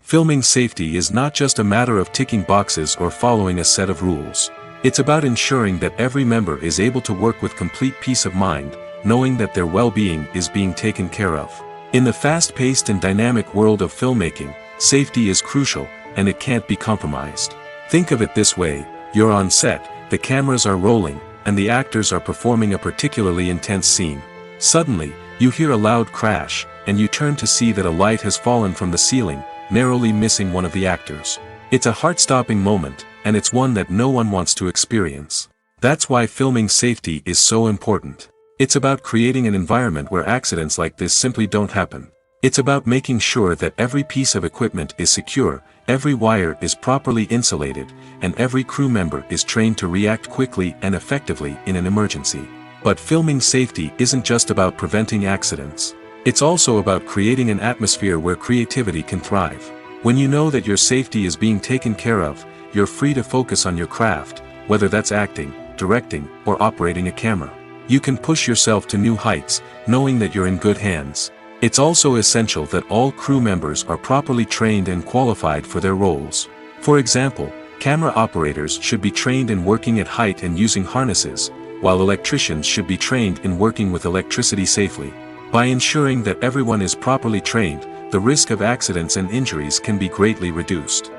Speaker 1: Filming safety is not just a matter of ticking boxes or following a set of rules. It's about ensuring that every member is able to work with complete peace of mind, knowing that their well-being is being taken care of. In the fast-paced and dynamic world of filmmaking, safety is crucial, and it can't be compromised. Think of it this way: you're on set, the cameras are rolling, and the actors are performing a particularly intense scene. Suddenly, you hear a loud crash, and you turn to see that a light has fallen from the ceiling, narrowly missing one of the actors. It's a heart-stopping moment, and it's one that no one wants to experience. That's why filming safety is so important. It's about creating an environment where accidents like this simply don't happen. It's about making sure that every piece of equipment is secure, every wire is properly insulated, and every crew member is trained to react quickly and effectively in an emergency. But filming safety isn't just about preventing accidents. It's also about creating an atmosphere where creativity can thrive. When you know that your safety is being taken care of, you're free to focus on your craft, whether that's acting, directing, or operating a camera. You can push yourself to new heights, knowing that you're in good hands. It's also essential that all crew members are properly trained and qualified for their roles. For example, camera operators should be trained in working at height and using harnesses, while electricians should be trained in working with electricity safely. By ensuring that everyone is properly trained, the risk of accidents and injuries can be greatly reduced.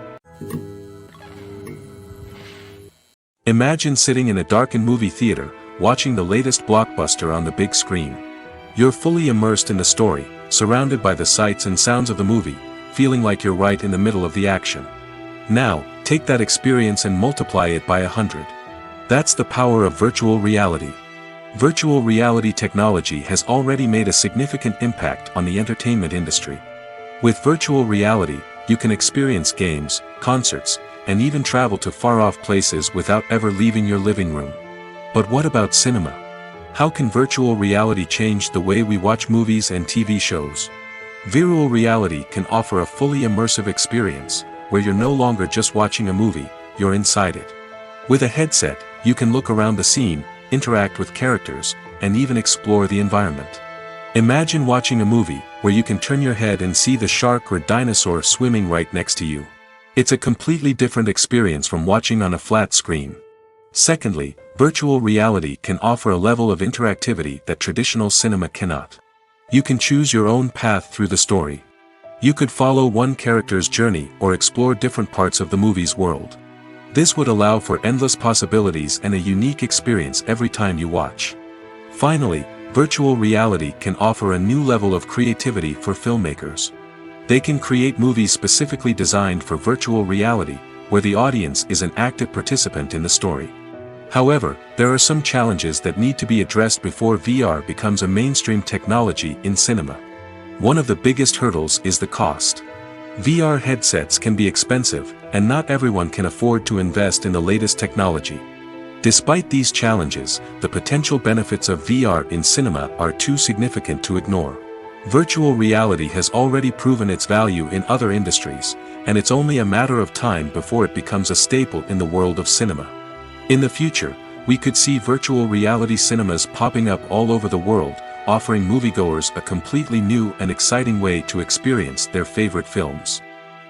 Speaker 1: Imagine sitting in a darkened movie theater, watching the latest blockbuster on the big screen. You're fully immersed in the story, surrounded by the sights and sounds of the movie, feeling like you're right in the middle of the action. Now, take that experience and multiply it by 100. That's the power of virtual reality. Virtual reality technology has already made a significant impact on the entertainment industry. With virtual reality, you can experience games, concerts, and even travel to far-off places without ever leaving your living room. But what about cinema? How can virtual reality change the way we watch movies and TV shows? Virtual reality can offer a fully immersive experience, where you're no longer just watching a movie, you're inside it. With a headset, you can look around the scene, interact with characters, and even explore the environment. Imagine watching a movie where you can turn your head and see the shark or dinosaur swimming right next to you. It's a completely different experience from watching on a flat screen. Secondly, virtual reality can offer a level of interactivity that traditional cinema cannot. You can choose your own path through the story. You could follow one character's journey or explore different parts of the movie's world. This would allow for endless possibilities and a unique experience every time you watch. Finally, virtual reality can offer a new level of creativity for filmmakers. They can create movies specifically designed for virtual reality, where the audience is an active participant in the story. However, there are some challenges that need to be addressed before VR becomes a mainstream technology in cinema. One of the biggest hurdles is the cost. VR headsets can be expensive, and not everyone can afford to invest in the latest technology. Despite these challenges, the potential benefits of VR in cinema are too significant to ignore. Virtual reality has already proven its value in other industries, and it's only a matter of time before it becomes a staple in the world of cinema. In the future, we could see virtual reality cinemas popping up all over the world, offering moviegoers a completely new and exciting way to experience their favorite films.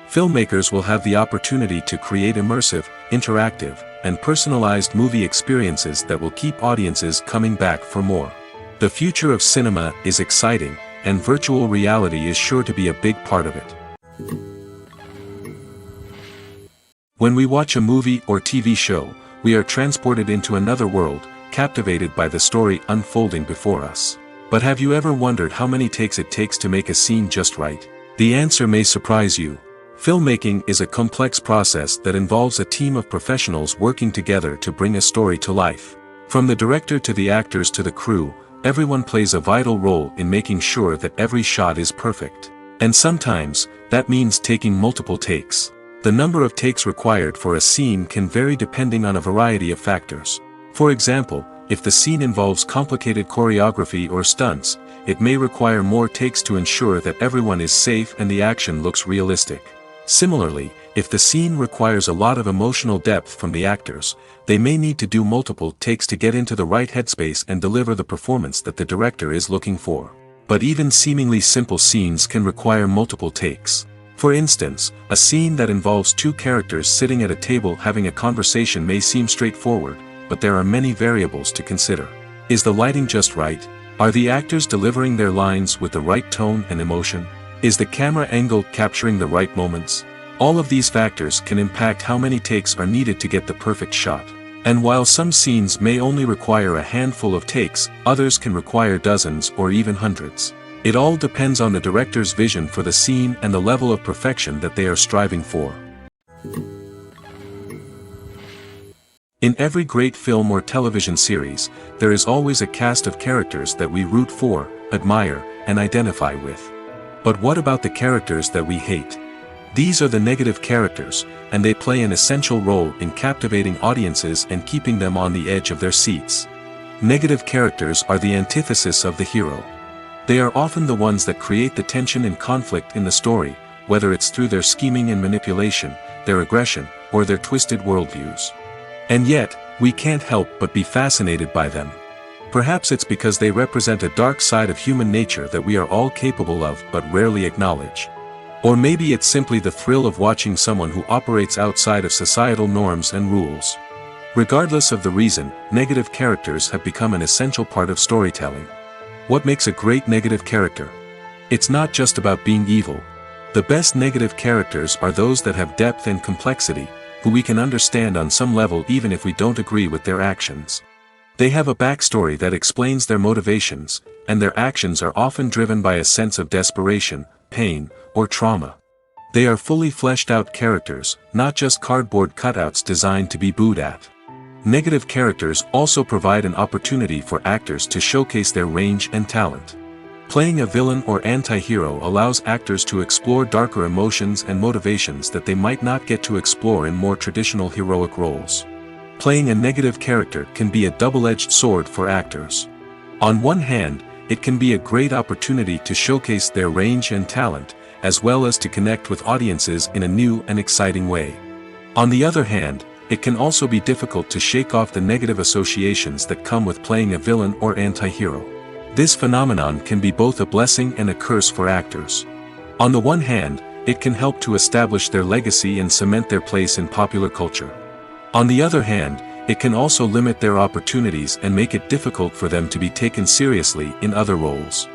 Speaker 1: Filmmakers will have the opportunity to create immersive, interactive, and personalized movie experiences that will keep audiences coming back for more. The future of cinema is exciting, and virtual reality is sure to be a big part of it. When we watch a movie or TV show, we are transported into another world, captivated by the story unfolding before us. But have you ever wondered how many takes it takes to make a scene just right? The answer may surprise you. Filmmaking is a complex process that involves a team of professionals working together to bring a story to life. From the director to the actors to the crew, everyone plays a vital role in making sure that every shot is perfect. And sometimes, that means taking multiple takes. The number of takes required for a scene can vary depending on a variety of factors. For example, if the scene involves complicated choreography or stunts, it may require more takes to ensure that everyone is safe and the action looks realistic. Similarly, if the scene requires a lot of emotional depth from the actors, they may need to do multiple takes to get into the right headspace and deliver the performance that the director is looking for. But even seemingly simple scenes can require multiple takes. For instance, a scene that involves two characters sitting at a table having a conversation may seem straightforward, but there are many variables to consider. Is the lighting just right? Are the actors delivering their lines with the right tone and emotion? Is the camera angle capturing the right moments? All of these factors can impact how many takes are needed to get the perfect shot. And while some scenes may only require a handful of takes, others can require dozens or even hundreds. It all depends on the director's vision for the scene and the level of perfection that they are striving for. In every great film or television series, there is always a cast of characters that we root for, admire, and identify with. But what about the characters that we hate? These are the negative characters, and they play an essential role in captivating audiences and keeping them on the edge of their seats. Negative characters are the antithesis of the hero. They are often the ones that create the tension and conflict in the story, whether it's through their scheming and manipulation, their aggression, or their twisted worldviews. And yet, we can't help but be fascinated by them. Perhaps it's because they represent a dark side of human nature that we are all capable of but rarely acknowledge. Or maybe it's simply the thrill of watching someone who operates outside of societal norms and rules. Regardless of the reason, negative characters have become an essential part of storytelling. What makes a great negative character? It's not just about being evil. The best negative characters are those that have depth and complexity, who we can understand on some level even if we don't agree with their actions. They have a backstory that explains their motivations, and their actions are often driven by a sense of desperation, pain, or trauma. They are fully fleshed out characters, not just cardboard cutouts designed to be booed at. Negative characters also provide an opportunity for actors to showcase their range and talent. Playing a villain or anti-hero allows actors to explore darker emotions and motivations that they might not get to explore in more traditional heroic roles. Playing a negative character can be a double-edged sword for actors. On one hand, it can be a great opportunity to showcase their range and talent, as well as to connect with audiences in a new and exciting way. On the other hand, it can also be difficult to shake off the negative associations that come with playing a villain or anti-hero. This phenomenon can be both a blessing and a curse for actors. On the one hand, it can help to establish their legacy and cement their place in popular culture. On the other hand, it can also limit their opportunities and make it difficult for them to be taken seriously in other roles.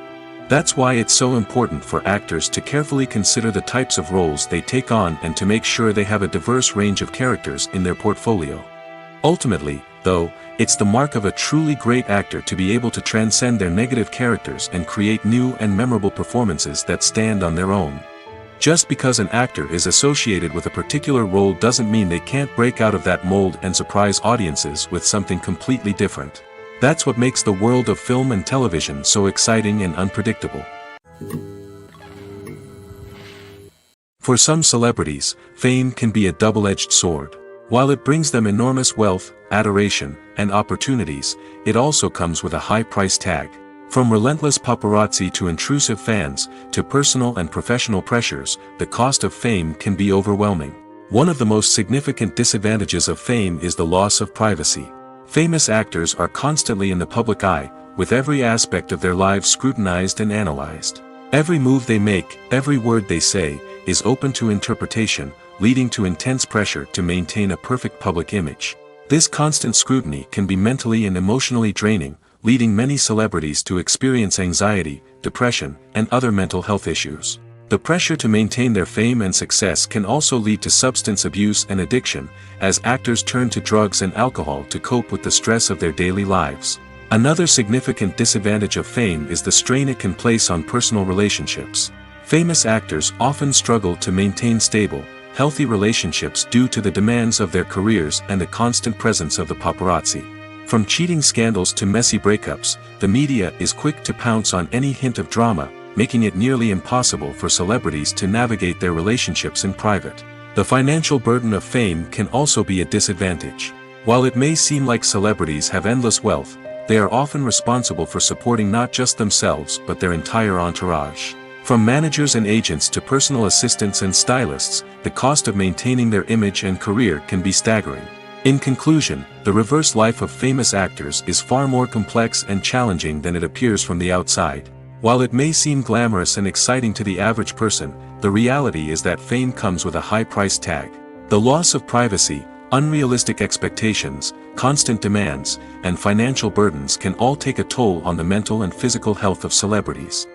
Speaker 1: That's why it's so important for actors to carefully consider the types of roles they take on and to make sure they have a diverse range of characters in their portfolio. Ultimately, though, it's the mark of a truly great actor to be able to transcend their negative characters and create new and memorable performances that stand on their own. Just because an actor is associated with a particular role doesn't mean they can't break out of that mold and surprise audiences with something completely different. That's what makes the world of film and television so exciting and unpredictable. For some celebrities, fame can be a double-edged sword. While it brings them enormous wealth, adoration, and opportunities, it also comes with a high price tag. From relentless paparazzi to intrusive fans, to personal and professional pressures, the cost of fame can be overwhelming. One of the most significant disadvantages of fame is the loss of privacy. Famous actors are constantly in the public eye, with every aspect of their lives scrutinized and analyzed. Every move they make, every word they say, is open to interpretation, leading to intense pressure to maintain a perfect public image. This constant scrutiny can be mentally and emotionally draining, leading many celebrities to experience anxiety, depression, and other mental health issues. The pressure to maintain their fame and success can also lead to substance abuse and addiction, as actors turn to drugs and alcohol to cope with the stress of their daily lives. Another significant disadvantage of fame is the strain it can place on personal relationships. Famous actors often struggle to maintain stable, healthy relationships due to the demands of their careers and the constant presence of the paparazzi. From cheating scandals to messy breakups, the media is quick to pounce on any hint of drama, making it nearly impossible for celebrities to navigate their relationships in private. The financial burden of fame can also be a disadvantage. While it may seem like celebrities have endless wealth, they are often responsible for supporting not just themselves but their entire entourage. From managers and agents to personal assistants and stylists, the cost of maintaining their image and career can be staggering. In conclusion, the reverse life of famous actors is far more complex and challenging than it appears from the outside. While it may seem glamorous and exciting to the average person, the reality is that fame comes with a high price tag. The loss of privacy, unrealistic expectations, constant demands, and financial burdens can all take a toll on the mental and physical health of celebrities.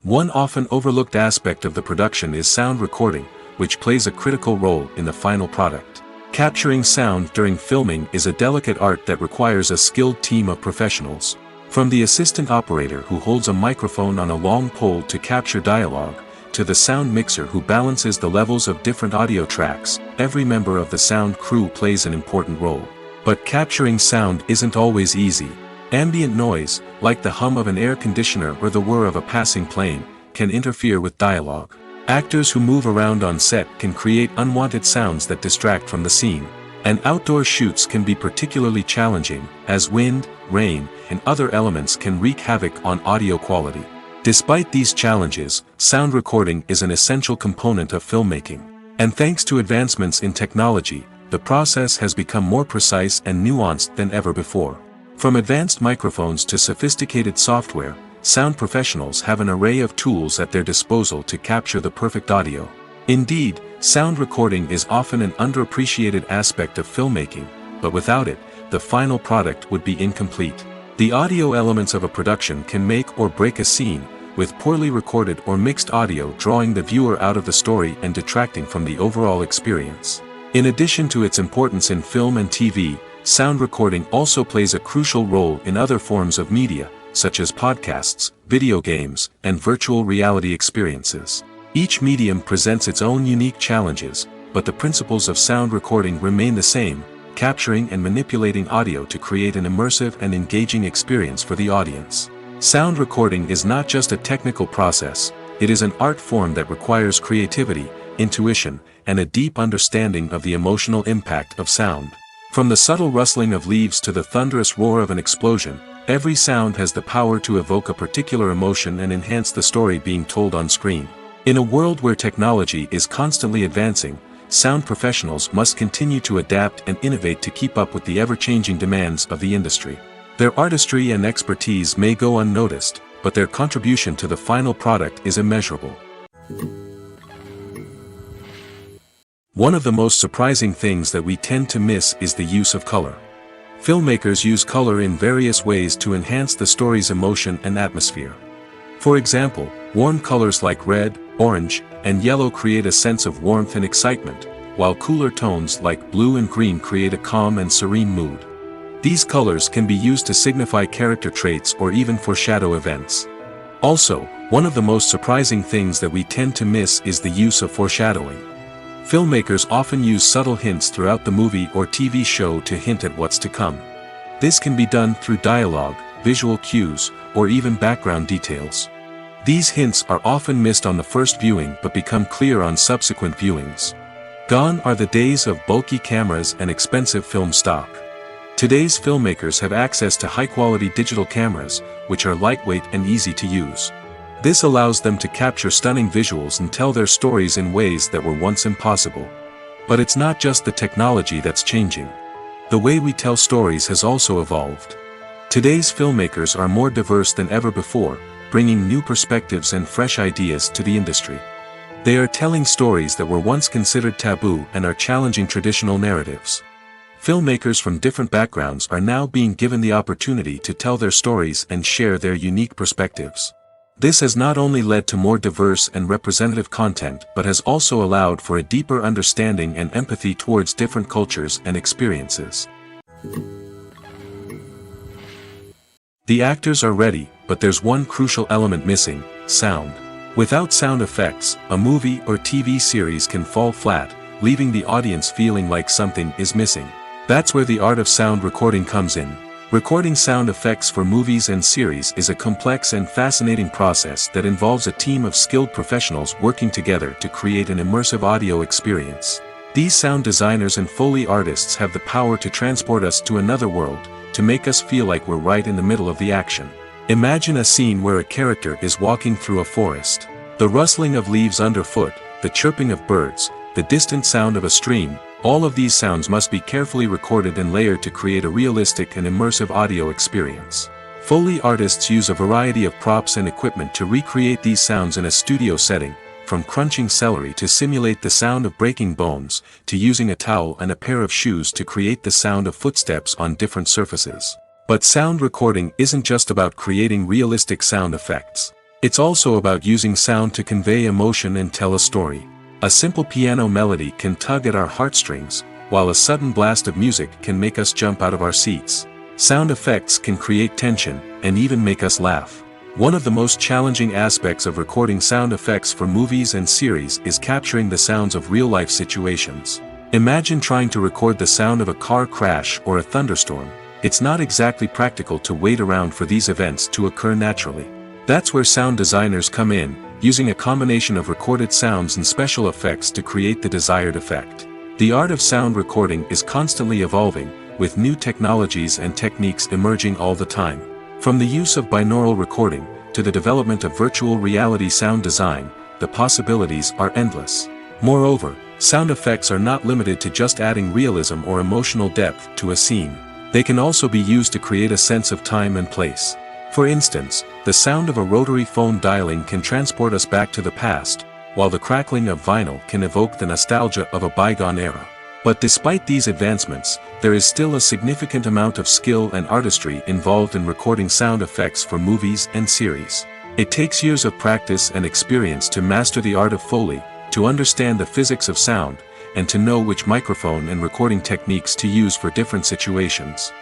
Speaker 1: One often overlooked aspect of the production is sound recording, which plays a critical role in the final product. Capturing sound during filming is a delicate art that requires a skilled team of professionals. From the assistant operator who holds a microphone on a long pole to capture dialogue, to the sound mixer who balances the levels of different audio tracks, every member of the sound crew plays an important role. But capturing sound isn't always easy. Ambient noise, like the hum of an air conditioner or the whir of a passing plane, can interfere with dialogue. Actors who move around on set can create unwanted sounds that distract from the scene. And outdoor shoots can be particularly challenging, as wind, rain, and other elements can wreak havoc on audio quality. Despite these challenges, sound recording is an essential component of filmmaking. And thanks to advancements in technology, the process has become more precise and nuanced than ever before. From advanced microphones to sophisticated software, sound professionals have an array of tools at their disposal to capture the perfect audio. Indeed, sound recording is often an underappreciated aspect of filmmaking, but without it, the final product would be incomplete. The audio elements of a production can make or break a scene, with poorly recorded or mixed audio drawing the viewer out of the story and detracting from the overall experience. In addition to its importance in film and TV, sound recording also plays a crucial role in other forms of media, such as podcasts, video games, and virtual reality experiences. Each medium presents its own unique challenges, but the principles of sound recording remain the same, capturing and manipulating audio to create an immersive and engaging experience for the audience. Sound recording is not just a technical process, it is an art form that requires creativity, intuition, and a deep understanding of the emotional impact of sound. From the subtle rustling of leaves to the thunderous roar of an explosion, every sound has the power to evoke a particular emotion and enhance the story being told on screen. In a world where technology is constantly advancing, sound professionals must continue to adapt and innovate to keep up with the ever-changing demands of the industry. Their artistry and expertise may go unnoticed, but their contribution to the final product is immeasurable. One of the most surprising things that we tend to miss is the use of color. Filmmakers use color in various ways to enhance the story's emotion and atmosphere. For example, warm colors like red, orange, and yellow create a sense of warmth and excitement, while cooler tones like blue and green create a calm and serene mood. These colors can be used to signify character traits or even foreshadow events. Also, one of the most surprising things that we tend to miss is the use of foreshadowing. Filmmakers often use subtle hints throughout the movie or TV show to hint at what's to come. This can be done through dialogue, visual cues, or even background details. These hints are often missed on the first viewing but become clear on subsequent viewings. Gone are the days of bulky cameras and expensive film stock. Today's filmmakers have access to high-quality digital cameras, which are lightweight and easy to use. This allows them to capture stunning visuals and tell their stories in ways that were once impossible. But it's not just the technology that's changing. The way we tell stories has also evolved. Today's filmmakers are more diverse than ever before, bringing new perspectives and fresh ideas to the industry. They are telling stories that were once considered taboo and are challenging traditional narratives. Filmmakers from different backgrounds are now being given the opportunity to tell their stories and share their unique perspectives. This has not only led to more diverse and representative content but has also allowed for a deeper understanding and empathy towards different cultures and experiences. The actors are ready, but there's one crucial element missing: sound. Without sound effects, a movie or TV series can fall flat, leaving the audience feeling like something is missing. That's where the art of sound recording comes in. Recording sound effects for movies and series is a complex and fascinating process that involves a team of skilled professionals working together to create an immersive audio experience. These sound designers and Foley artists have the power to transport us to another world, to make us feel like we're right in the middle of the action. Imagine a scene where a character is walking through a forest. The rustling of leaves underfoot, the chirping of birds, the distant sound of a stream, all of these sounds must be carefully recorded and layered to create a realistic and immersive audio experience. Foley artists use a variety of props and equipment to recreate these sounds in a studio setting, from crunching celery to simulate the sound of breaking bones, to using a towel and a pair of shoes to create the sound of footsteps on different surfaces. But sound recording isn't just about creating realistic sound effects. It's also about using sound to convey emotion and tell a story. A simple piano melody can tug at our heartstrings, while a sudden blast of music can make us jump out of our seats. Sound effects can create tension, and even make us laugh. One of the most challenging aspects of recording sound effects for movies and series is capturing the sounds of real-life situations. Imagine trying to record the sound of a car crash or a thunderstorm. It's not exactly practical to wait around for these events to occur naturally. That's where sound designers come in, using a combination of recorded sounds and special effects to create the desired effect. The art of sound recording is constantly evolving, with new technologies and techniques emerging all the time. From the use of binaural recording, to the development of virtual reality sound design, the possibilities are endless. Moreover, sound effects are not limited to just adding realism or emotional depth to a scene. They can also be used to create a sense of time and place. For instance, the sound of a rotary phone dialing can transport us back to the past, while the crackling of vinyl can evoke the nostalgia of a bygone era. But despite these advancements, there is still a significant amount of skill and artistry involved in recording sound effects for movies and series. It takes years of practice and experience to master the art of Foley, to understand the physics of sound, and to know which microphone and recording techniques to use for different situations.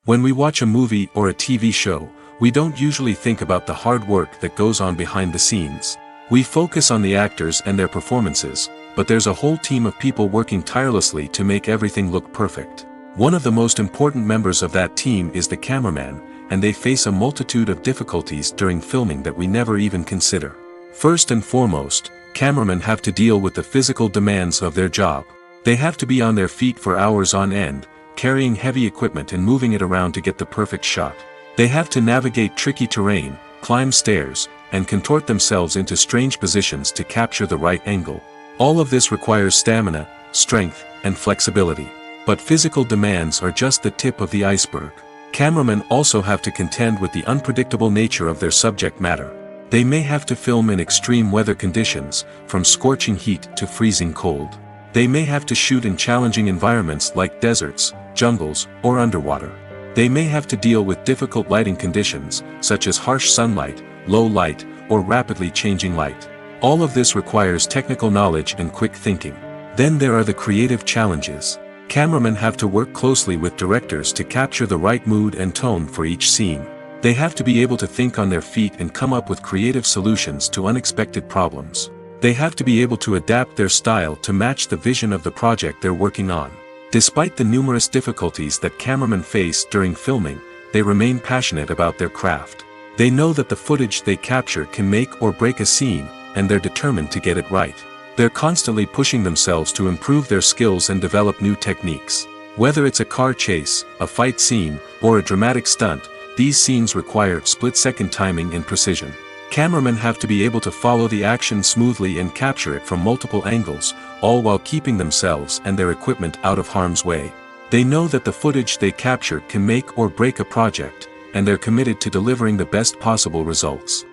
Speaker 1: When we watch a movie or a TV show, we don't usually think about the hard work that goes on behind the scenes. We focus on the actors and their performances, but there's a whole team of people working tirelessly to make everything look perfect. One of the most important members of that team is the cameraman, and they face a multitude of difficulties during filming that we never even consider. First and foremost, cameramen have to deal with the physical demands of their job. They have to be on their feet for hours on end, carrying heavy equipment and moving it around to get the perfect shot. They have to navigate tricky terrain, climb stairs, and contort themselves into strange positions to capture the right angle. All of this requires stamina, strength, and flexibility. But physical demands are just the tip of the iceberg. Cameramen also have to contend with the unpredictable nature of their subject matter. They may have to film in extreme weather conditions, from scorching heat to freezing cold. They may have to shoot in challenging environments like deserts, jungles, or underwater. They may have to deal with difficult lighting conditions, such as harsh sunlight, low light, or rapidly changing light. All of this requires technical knowledge and quick thinking. Then there are the creative challenges. Cameramen have to work closely with directors to capture the right mood and tone for each scene. They have to be able to think on their feet and come up with creative solutions to unexpected problems. They have to be able to adapt their style to match the vision of the project they're working on. Despite the numerous difficulties that cameramen face during filming, they remain passionate about their craft. They know that the footage they capture can make or break a scene, and they're determined to get it right. They're constantly pushing themselves to improve their skills and develop new techniques. Whether it's a car chase, a fight scene, or a dramatic stunt, these scenes require split-second timing and precision. Cameramen have to be able to follow the action smoothly and capture it from multiple angles, all while keeping themselves and their equipment out of harm's way. They know that the footage they capture can make or break a project, and they're committed to delivering the best possible results.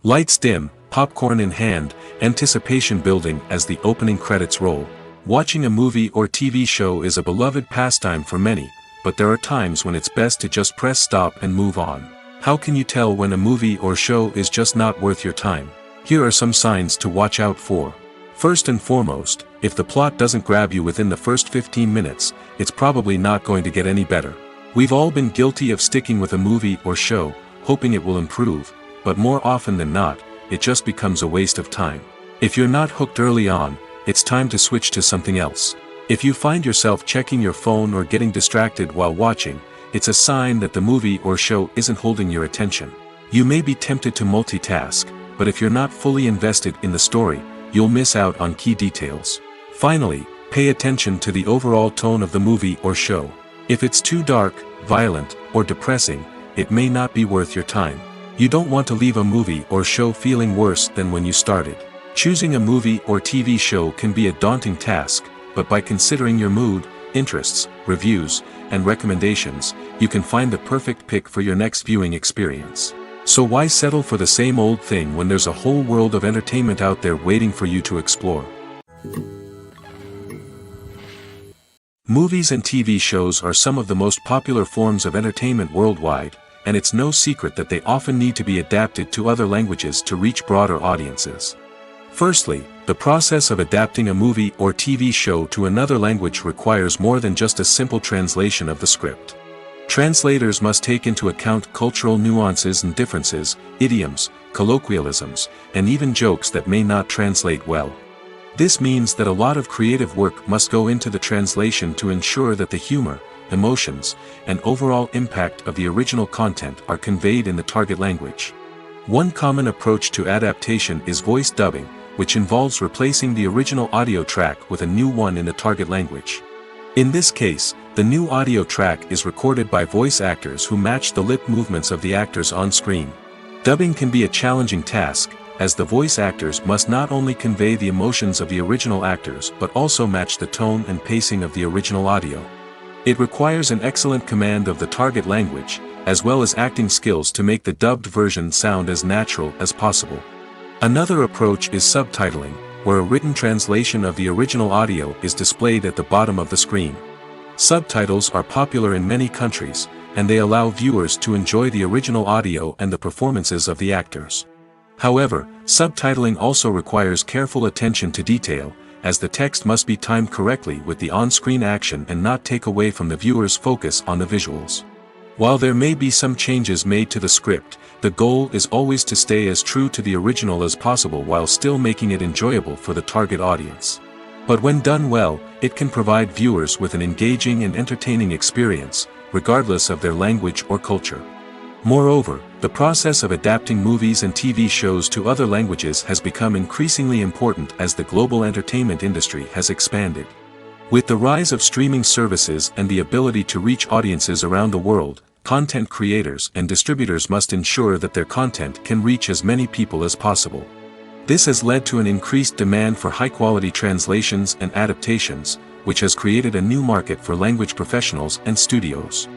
Speaker 1: Lights dim, popcorn in hand, anticipation building as the opening credits roll. Watching a movie or TV show is a beloved pastime for many, but there are times when it's best to just press stop and move on. How can you tell when a movie or show is just not worth your time? Here are some signs to watch out for. First and foremost, if the plot doesn't grab you within the first 15 minutes, it's probably not going to get any better. We've all been guilty of sticking with a movie or show, hoping it will improve, but more often than not, it just becomes a waste of time. If you're not hooked early on, it's time to switch to something else. If you find yourself checking your phone or getting distracted while watching, it's a sign that the movie or show isn't holding your attention. You may be tempted to multitask, but if you're not fully invested in the story, you'll miss out on key details. Finally, pay attention to the overall tone of the movie or show. If it's too dark, violent, or depressing, it may not be worth your time. You don't want to leave a movie or show feeling worse than when you started. Choosing a movie or TV show can be a daunting task, but by considering your mood, interests, reviews, and recommendations, you can find the perfect pick for your next viewing experience. So why settle for the same old thing when there's a whole world of entertainment out there waiting for you to explore? Movies and TV shows are some of the most popular forms of entertainment worldwide, and it's no secret that they often need to be adapted to other languages to reach broader audiences. Firstly, the process of adapting a movie or TV show to another language requires more than just a simple translation of the script. Translators must take into account cultural nuances and differences, idioms, colloquialisms, and even jokes that may not translate well. This means that a lot of creative work must go into the translation to ensure that the humor, emotions, and overall impact of the original content are conveyed in the target language. One common approach to adaptation is voice dubbing, which involves replacing the original audio track with a new one in the target language. In this case, the new audio track is recorded by voice actors who match the lip movements of the actors on screen. Dubbing can be a challenging task, as the voice actors must not only convey the emotions of the original actors but also match the tone and pacing of the original audio. It requires an excellent command of the target language, as well as acting skills to make the dubbed version sound as natural as possible. Another approach is subtitling, where a written translation of the original audio is displayed at the bottom of the screen. Subtitles are popular in many countries, and they allow viewers to enjoy the original audio and the performances of the actors. However, subtitling also requires careful attention to detail, as the text must be timed correctly with the on-screen action and not take away from the viewer's focus on the visuals. While there may be some changes made to the script, the goal is always to stay as true to the original as possible while still making it enjoyable for the target audience. But when done well, it can provide viewers with an engaging and entertaining experience, regardless of their language or culture. Moreover, the process of adapting movies and TV shows to other languages has become increasingly important as the global entertainment industry has expanded. With the rise of streaming services and the ability to reach audiences around the world, content creators and distributors must ensure that their content can reach as many people as possible. This has led to an increased demand for high-quality translations and adaptations, which has created a new market for language professionals and studios.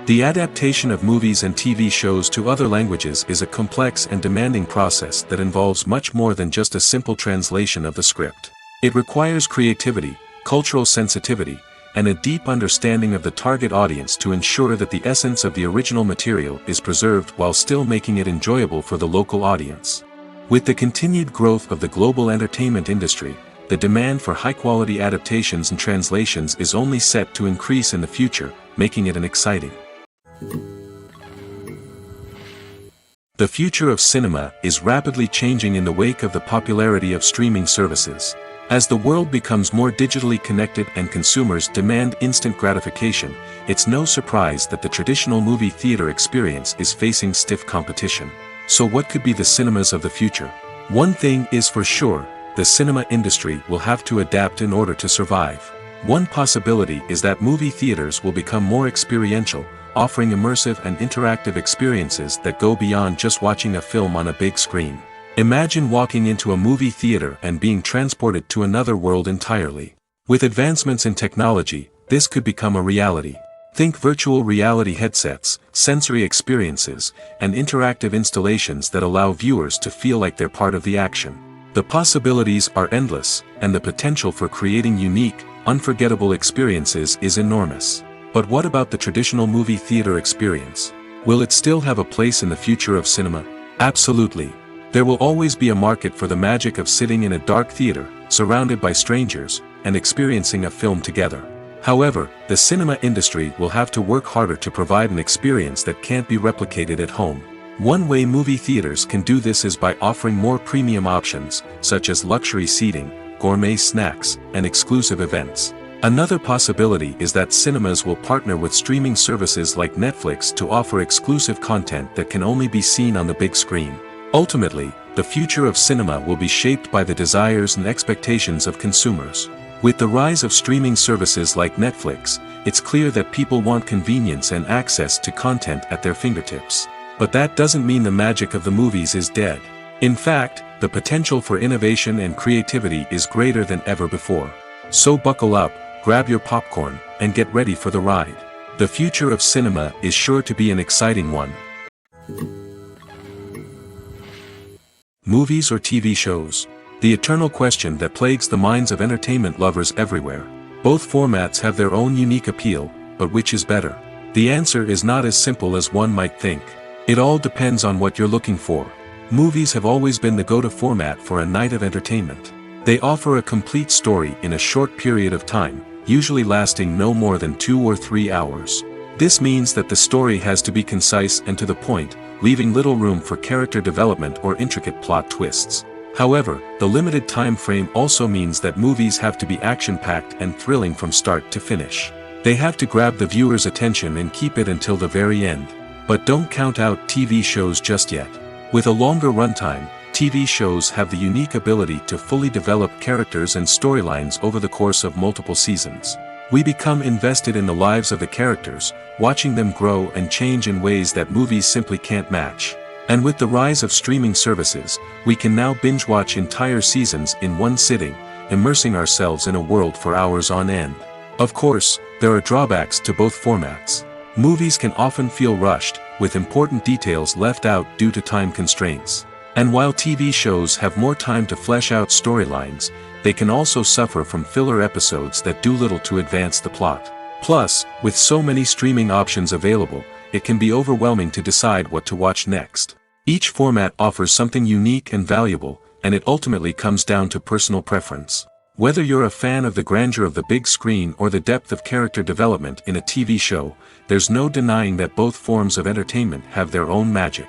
Speaker 1: The adaptation of movies and TV shows to other languages is a complex and demanding process that involves much more than just a simple translation of the script. It requires creativity, cultural sensitivity, and a deep understanding of the target audience to ensure that the essence of the original material is preserved while still making it enjoyable for the local audience. With the continued growth of the global entertainment industry, the demand for high-quality adaptations and translations is only set to increase in the future, making it an exciting. The future of cinema is rapidly changing in the wake of the popularity of streaming services. As the world becomes more digitally connected and consumers demand instant gratification, it's no surprise that the traditional movie theater experience is facing stiff competition. So what could be the cinemas of the future? One thing is for sure, the cinema industry will have to adapt in order to survive. One possibility is that movie theaters will become more experiential, offering immersive and interactive experiences that go beyond just watching a film on a big screen. Imagine walking into a movie theater and being transported to another world entirely. With advancements in technology, this could become a reality. Think virtual reality headsets, sensory experiences, and interactive installations that allow viewers to feel like they're part of the action. The possibilities are endless, and the potential for creating unique, unforgettable experiences is enormous. But what about the traditional movie theater experience? Will it still have a place in the future of cinema? Absolutely. There will always be a market for the magic of sitting in a dark theater, surrounded by strangers, and experiencing a film together. However, the cinema industry will have to work harder to provide an experience that can't be replicated at home. One way movie theaters can do this is by offering more premium options, such as luxury seating, gourmet snacks, and exclusive events. Another possibility is that cinemas will partner with streaming services like Netflix to offer exclusive content that can only be seen on the big screen. Ultimately, the future of cinema will be shaped by the desires and expectations of consumers. With the rise of streaming services like Netflix, it's clear that people want convenience and access to content at their fingertips. But that doesn't mean the magic of the movies is dead. In fact, the potential for innovation and creativity is greater than ever before. So buckle up, grab your popcorn, and get ready for the ride. The future of cinema is sure to be an exciting one. Movies or TV shows? The eternal question that plagues the minds of entertainment lovers everywhere. Both formats have their own unique appeal, but which is better? The answer is not as simple as one might think. It all depends on what you're looking for. Movies have always been the go-to format for a night of entertainment. They offer a complete story in a short period of time, usually lasting no more than 2 or 3 hours. This means that the story has to be concise and to the point, leaving little room for character development or intricate plot twists. However, the limited time frame also means that movies have to be action-packed and thrilling from start to finish. They have to grab the viewer's attention and keep it until the very end. But don't count out TV shows just yet. With a longer runtime, TV shows have the unique ability to fully develop characters and storylines over the course of multiple seasons. We become invested in the lives of the characters, watching them grow and change in ways that movies simply can't match. And with the rise of streaming services, we can now binge-watch entire seasons in one sitting, immersing ourselves in a world for hours on end. Of course, there are drawbacks to both formats. Movies can often feel rushed, with important details left out due to time constraints. And while TV shows have more time to flesh out storylines, they can also suffer from filler episodes that do little to advance the plot. Plus, with so many streaming options available, it can be overwhelming to decide what to watch next. Each format offers something unique and valuable, and it ultimately comes down to personal preference. Whether you're a fan of the grandeur of the big screen or the depth of character development in a TV show, there's no denying that both forms of entertainment have their own magic.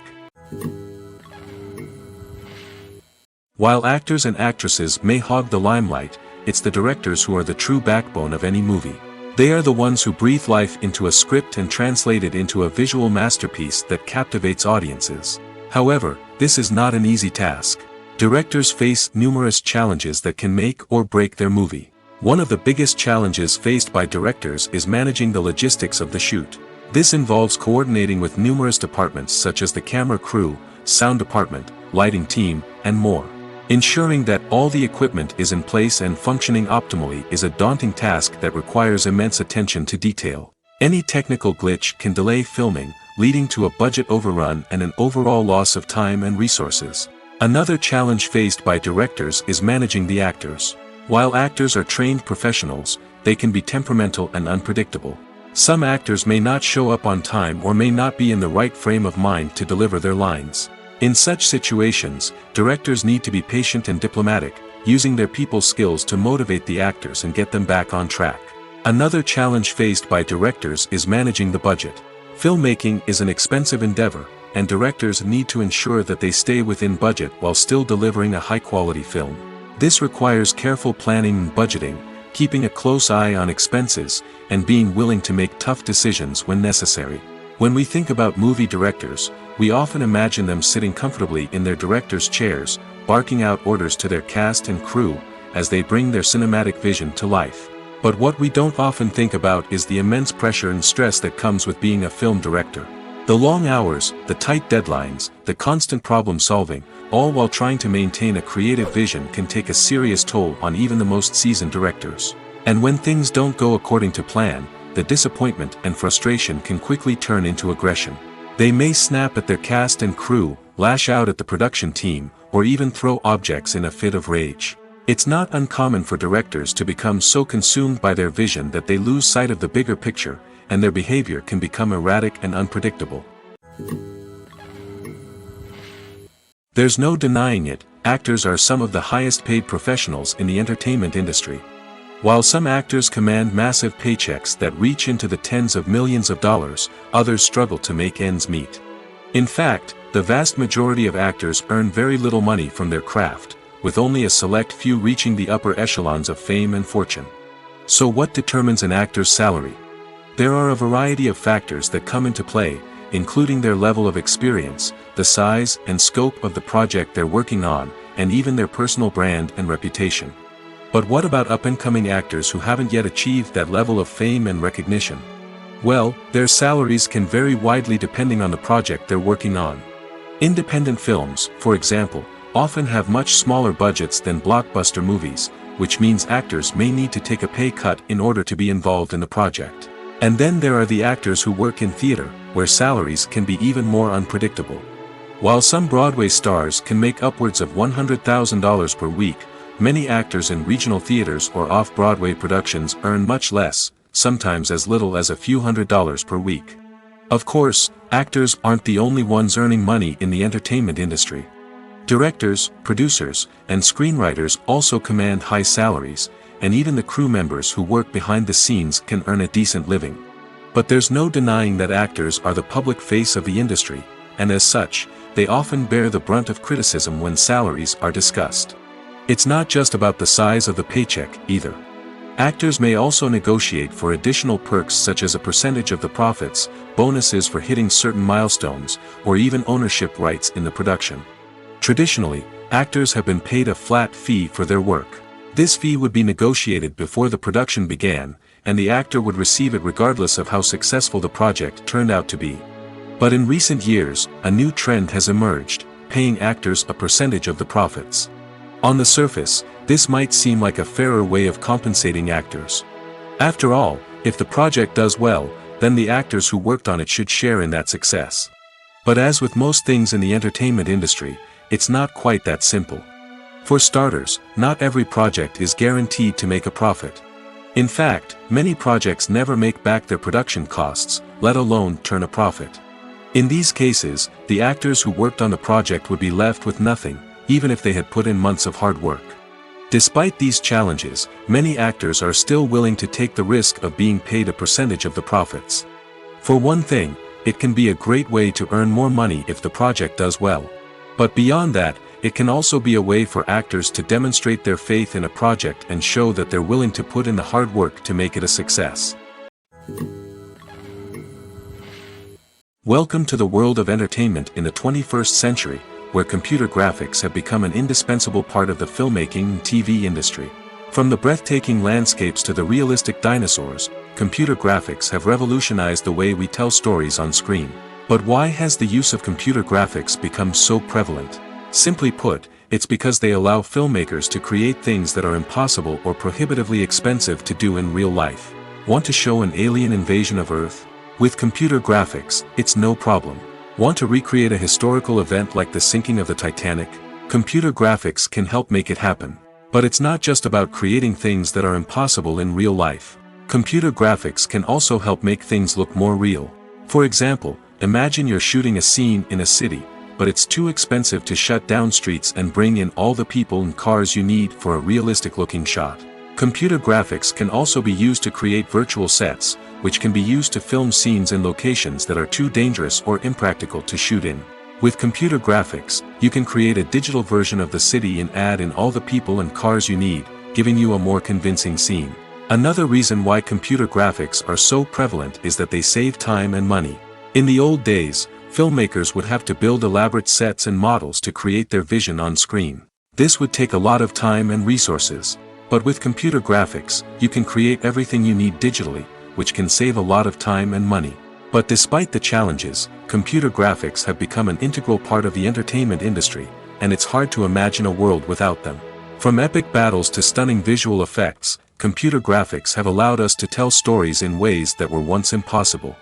Speaker 1: While actors and actresses may hog the limelight, it's the directors who are the true backbone of any movie. They are the ones who breathe life into a script and translate it into a visual masterpiece that captivates audiences. However, this is not an easy task. Directors face numerous challenges that can make or break their movie. One of the biggest challenges faced by directors is managing the logistics of the shoot. This involves coordinating with numerous departments such as the camera crew, sound department, lighting team, and more. Ensuring that all the equipment is in place and functioning optimally is a daunting task that requires immense attention to detail. Any technical glitch can delay filming, leading to a budget overrun and an overall loss of time and resources. Another challenge faced by directors is managing the actors. While actors are trained professionals, they can be temperamental and unpredictable. Some actors may not show up on time or may not be in the right frame of mind to deliver their lines. In such situations, directors need to be patient and diplomatic, using their people skills to motivate the actors and get them back on track. Another challenge faced by directors is managing the budget. Filmmaking is an expensive endeavor, and directors need to ensure that they stay within budget while still delivering a high-quality film. This requires careful planning and budgeting, keeping a close eye on expenses, and being willing to make tough decisions when necessary. When we think about movie directors, we often imagine them sitting comfortably in their director's chairs, barking out orders to their cast and crew, as they bring their cinematic vision to life. But what we don't often think about is the immense pressure and stress that comes with being a film director. The long hours, the tight deadlines, the constant problem solving, all while trying to maintain a creative vision can take a serious toll on even the most seasoned directors. And when things don't go according to plan, the disappointment and frustration can quickly turn into aggression. They may snap at their cast and crew, lash out at the production team, or even throw objects in a fit of rage. It's not uncommon for directors to become so consumed by their vision that they lose sight of the bigger picture, and their behavior can become erratic and unpredictable. There's no denying it, actors are some of the highest paid professionals in the entertainment industry. While some actors command massive paychecks that reach into the tens of millions of dollars, others struggle to make ends meet. In fact, the vast majority of actors earn very little money from their craft, with only a select few reaching the upper echelons of fame and fortune. So what determines an actor's salary? There are a variety of factors that come into play, including their level of experience, the size and scope of the project they're working on, and even their personal brand and reputation. But what about up-and-coming actors who haven't yet achieved that level of fame and recognition? Well, their salaries can vary widely depending on the project they're working on. Independent films, for example, often have much smaller budgets than blockbuster movies, which means actors may need to take a pay cut in order to be involved in the project. And then there are the actors who work in theater, where salaries can be even more unpredictable. While some Broadway stars can make upwards of $100,000 per week, many actors in regional theaters or off-Broadway productions earn much less, sometimes as little as a few $100s per week. Of course, actors aren't the only ones earning money in the entertainment industry. Directors, producers, and screenwriters also command high salaries, and even the crew members who work behind the scenes can earn a decent living. But there's no denying that actors are the public face of the industry, and as such, they often bear the brunt of criticism when salaries are discussed. It's not just about the size of the paycheck, either. Actors may also negotiate for additional perks such as a percentage of the profits, bonuses for hitting certain milestones, or even ownership rights in the production. Traditionally, actors have been paid a flat fee for their work. This fee would be negotiated before the production began, and the actor would receive it regardless of how successful the project turned out to be. But in recent years, a new trend has emerged, paying actors a percentage of the profits. On the surface, this might seem like a fairer way of compensating actors. After all, if the project does well, then the actors who worked on it should share in that success. But as with most things in the entertainment industry, it's not quite that simple. For starters, not every project is guaranteed to make a profit. In fact, many projects never make back their production costs, let alone turn a profit. In these cases, the actors who worked on the project would be left with nothing, even if they had put in months of hard work. Despite these challenges, many actors are still willing to take the risk of being paid a percentage of the profits. For one thing, it can be a great way to earn more money if the project does well. But beyond that, it can also be a way for actors to demonstrate their faith in a project and show that they're willing to put in the hard work to make it a success. Welcome to the world of entertainment in the 21st century, where computer graphics have become an indispensable part of the filmmaking and TV industry. From the breathtaking landscapes to the realistic dinosaurs, computer graphics have revolutionized the way we tell stories on screen. But why has the use of computer graphics become so prevalent? Simply put, it's because they allow filmmakers to create things that are impossible or prohibitively expensive to do in real life. Want to show an alien invasion of Earth? With computer graphics, it's no problem. Want to recreate a historical event like the sinking of the Titanic? Computer graphics can help make it happen. But it's not just about creating things that are impossible in real life. Computer graphics can also help make things look more real. For example, imagine you're shooting a scene in a city, but it's too expensive to shut down streets and bring in all the people and cars you need for a realistic-looking shot. Computer graphics can also be used to create virtual sets, which can be used to film scenes in locations that are too dangerous or impractical to shoot in. With computer graphics, you can create a digital version of the city and add in all the people and cars you need, giving you a more convincing scene. Another reason why computer graphics are so prevalent is that they save time and money. In the old days, filmmakers would have to build elaborate sets and models to create their vision on screen. This would take a lot of time and resources. But with computer graphics, you can create everything you need digitally, which can save a lot of time and money. But despite the challenges, computer graphics have become an integral part of the entertainment industry, and it's hard to imagine a world without them. From epic battles to stunning visual effects, computer graphics have allowed us to tell stories in ways that were once impossible.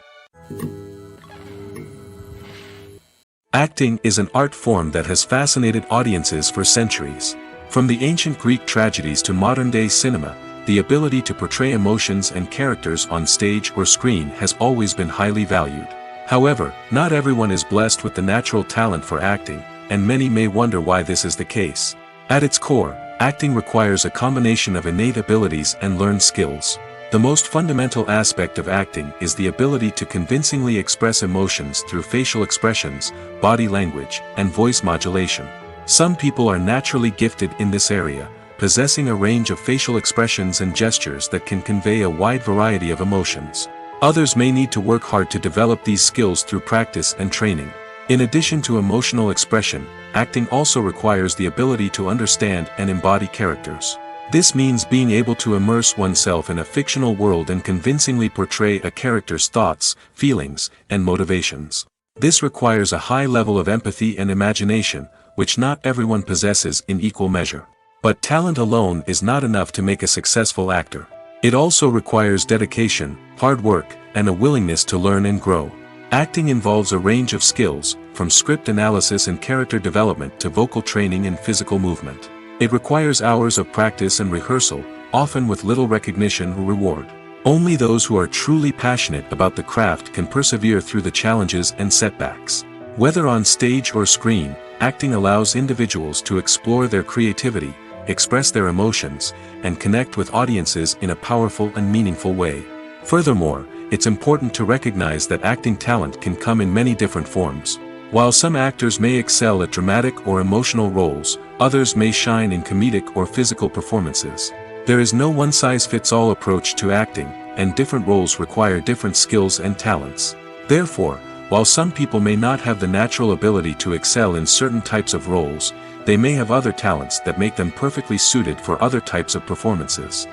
Speaker 1: Acting is an art form that has fascinated audiences for centuries. From the ancient Greek tragedies to modern-day cinema, the ability to portray emotions and characters on stage or screen has always been highly valued. However, not everyone is blessed with the natural talent for acting, and many may wonder why this is the case. At its core, acting requires a combination of innate abilities and learned skills. The most fundamental aspect of acting is the ability to convincingly express emotions through facial expressions, body language, and voice modulation. Some people are naturally gifted in this area, possessing a range of facial expressions and gestures that can convey a wide variety of emotions. Others may need to work hard to develop these skills through practice and training. In addition to emotional expression, acting also requires the ability to understand and embody characters. This means being able to immerse oneself in a fictional world and convincingly portray a character's thoughts, feelings, and motivations. This requires a high level of empathy and imagination, which not everyone possesses in equal measure. But talent alone is not enough to make a successful actor. It also requires dedication, hard work, and a willingness to learn and grow. Acting involves a range of skills, from script analysis and character development to vocal training and physical movement. It requires hours of practice and rehearsal, often with little recognition or reward. Only those who are truly passionate about the craft can persevere through the challenges and setbacks. Whether on stage or screen, acting allows individuals to explore their creativity, express their emotions, and connect with audiences in a powerful and meaningful way. Furthermore, it's important to recognize that acting talent can come in many different forms. While some actors may excel at dramatic or emotional roles, others may shine in comedic or physical performances. There is no one-size-fits-all approach to acting, and different roles require different skills and talents. Therefore, while some people may not have the natural ability to excel in certain types of roles, they may have other talents that make them perfectly suited for other types of performances.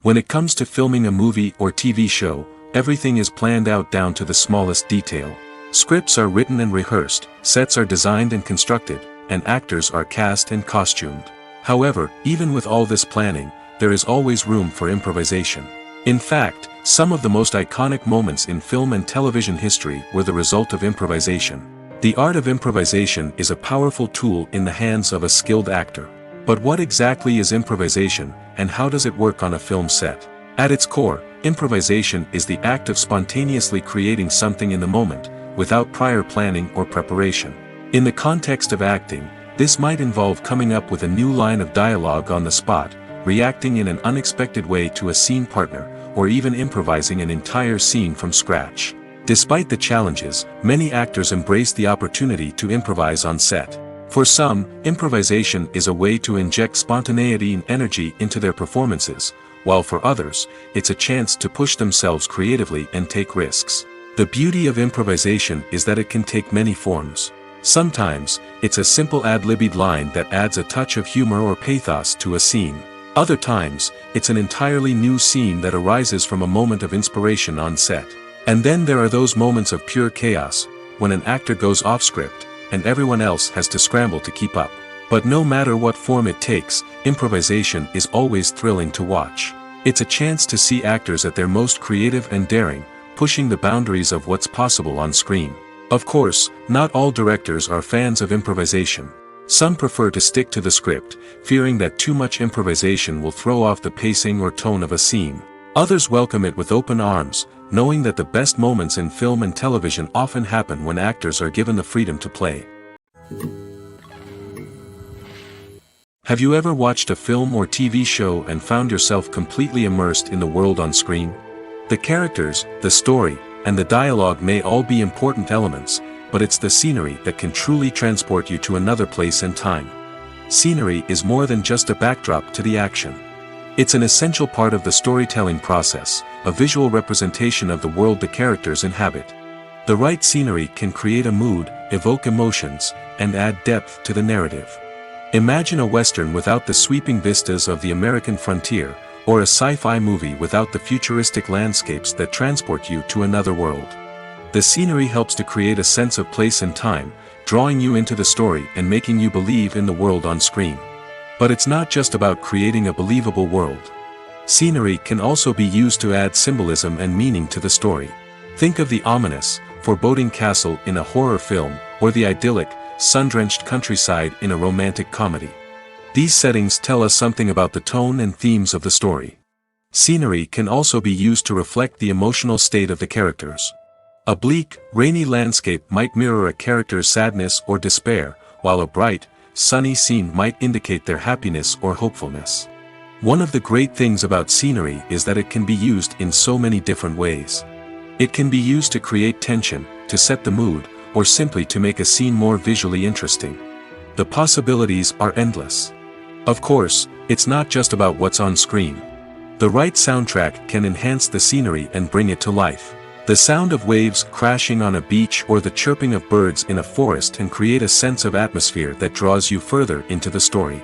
Speaker 1: When it comes to filming a movie or TV show, everything is planned out down to the smallest detail. Scripts are written and rehearsed, sets are designed and constructed, and actors are cast and costumed. However, even with all this planning, there is always room for improvisation. In fact, some of the most iconic moments in film and television history were the result of improvisation. The art of improvisation is a powerful tool in the hands of a skilled actor. But what exactly is improvisation, and how does it work on a film set? At its core, improvisation is the act of spontaneously creating something in the moment, without prior planning or preparation. In the context of acting, this might involve coming up with a new line of dialogue on the spot, reacting in an unexpected way to a scene partner, or even improvising an entire scene from scratch. Despite the challenges, many actors embrace the opportunity to improvise on set. For some, improvisation is a way to inject spontaneity and energy into their performances, while for others, it's a chance to push themselves creatively and take risks. The beauty of improvisation is that it can take many forms. Sometimes, it's a simple ad-libbed line that adds a touch of humor or pathos to a scene. Other times, it's an entirely new scene that arises from a moment of inspiration on set. And then there are those moments of pure chaos, when an actor goes off script, and everyone else has to scramble to keep up. But no matter what form it takes, improvisation is always thrilling to watch. It's a chance to see actors at their most creative and daring, pushing the boundaries of what's possible on screen. Of course, not all directors are fans of improvisation. Some prefer to stick to the script, fearing that too much improvisation will throw off the pacing or tone of a scene. Others welcome it with open arms, knowing that the best moments in film and television often happen when actors are given the freedom to play. Have you ever watched a film or TV show and found yourself completely immersed in the world on screen? The characters, the story, and the dialogue may all be important elements, but it's the scenery that can truly transport you to another place and time. Scenery is more than just a backdrop to the action. It's an essential part of the storytelling process, a visual representation of the world the characters inhabit. The right scenery can create a mood, evoke emotions, and add depth to the narrative. Imagine a Western without the sweeping vistas of the American frontier, or a sci-fi movie without the futuristic landscapes that transport you to another world. The scenery helps to create a sense of place and time, drawing you into the story and making you believe in the world on screen. But it's not just about creating a believable world. Scenery can also be used to add symbolism and meaning to the story. Think of the ominous, foreboding castle in a horror film, or the idyllic, sun-drenched countryside in a romantic comedy. These settings tell us something about the tone and themes of the story. Scenery can also be used to reflect the emotional state of the characters. A bleak, rainy landscape might mirror a character's sadness or despair, while a bright, sunny scene might indicate their happiness or hopefulness. One of the great things about scenery is that it can be used in so many different ways. It can be used to create tension, to set the mood, or simply to make a scene more visually interesting. The possibilities are endless. Of course, it's not just about what's on screen. The right soundtrack can enhance the scenery and bring it to life. The sound of waves crashing on a beach or the chirping of birds in a forest can create a sense of atmosphere that draws you further into the story.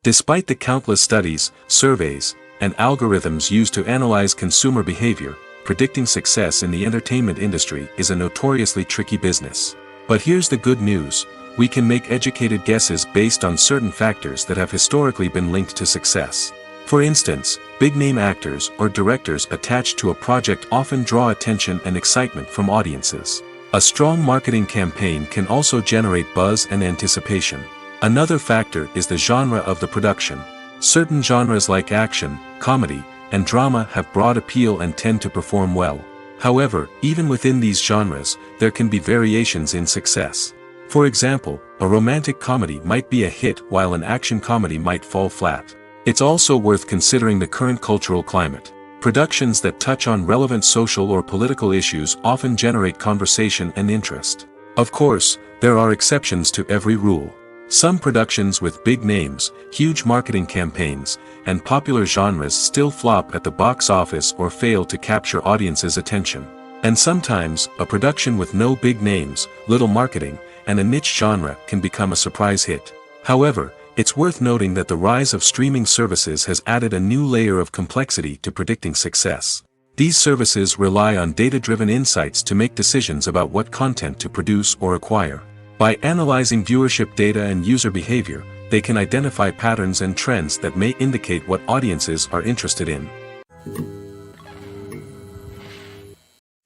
Speaker 1: Despite the countless studies, surveys, and algorithms used to analyze consumer behavior, predicting success in the entertainment industry is a notoriously tricky business. But here's the good news: we can make educated guesses based on certain factors that have historically been linked to success. For instance, big-name actors or directors attached to a project often draw attention and excitement from audiences. A strong marketing campaign can also generate buzz and anticipation. Another factor is the genre of the production. Certain genres like action, comedy, and drama have broad appeal and tend to perform well. However, even within these genres, there can be variations in success. For example, a romantic comedy might be a hit while an action comedy might fall flat. It's also worth considering the current cultural climate. Productions that touch on relevant social or political issues often generate conversation and interest. Of course, there are exceptions to every rule. Some productions with big names, huge marketing campaigns, and popular genres still flop at the box office or fail to capture audiences' attention. And sometimes, a production with no big names, little marketing, and a niche genre can become a surprise hit. However, it's worth noting that the rise of streaming services has added a new layer of complexity to predicting success. These services rely on data-driven insights to make decisions about what content to produce or acquire. By analyzing viewership data and user behavior, they can identify patterns and trends that may indicate what audiences are interested in.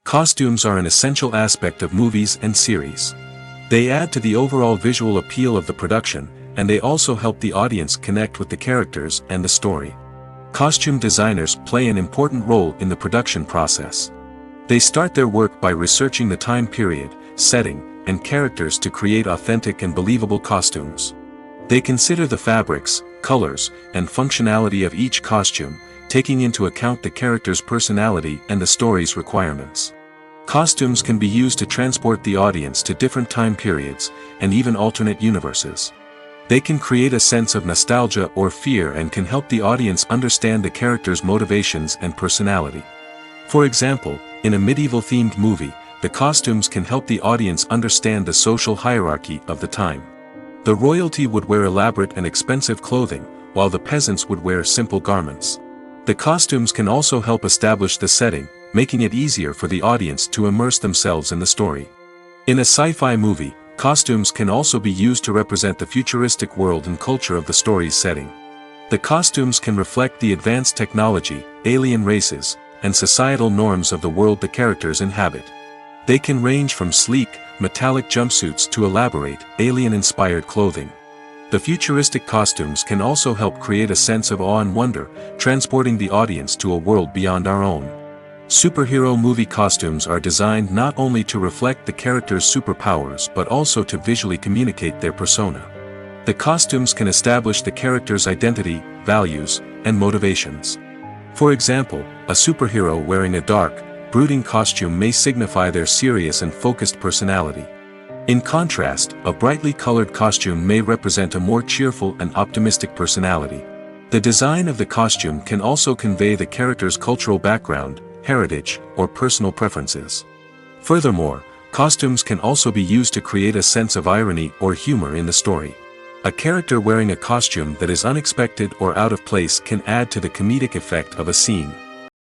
Speaker 1: Costumes are an essential aspect of movies and series. They add to the overall visual appeal of the production, and they also help the audience connect with the characters and the story. Costume designers play an important role in the production process. They start their work by researching the time period, setting, and characters to create authentic and believable costumes. They consider the fabrics, colors, and functionality of each costume, taking into account the character's personality and the story's requirements. Costumes can be used to transport the audience to different time periods, and even alternate universes. They can create a sense of nostalgia or fear and can help the audience understand the character's motivations and personality. For example, in a medieval-themed movie, the costumes can help the audience understand the social hierarchy of the time. The royalty would wear elaborate and expensive clothing, while the peasants would wear simple garments. The costumes can also help establish the setting, making it easier for the audience to immerse themselves in the story. In a sci-fi movie, costumes can also be used to represent the futuristic world and culture of the story's setting. The costumes can reflect the advanced technology, alien races, and societal norms of the world the characters inhabit. They can range from sleek, metallic jumpsuits to elaborate, alien-inspired clothing. The futuristic costumes can also help create a sense of awe and wonder, transporting the audience to a world beyond our own. Superhero movie costumes are designed not only to reflect the character's superpowers but also to visually communicate their persona. The costumes can establish the character's identity, values, and motivations. For example, a superhero wearing a dark, brooding costume may signify their serious and focused personality. In contrast, a brightly colored costume may represent a more cheerful and optimistic personality. The design of the costume can also convey the character's cultural background, heritage, or personal preferences. Furthermore, Costumes can also be used to create a sense of irony or humor in the story. A character wearing a costume that is unexpected or out of place can add to the comedic effect of a scene.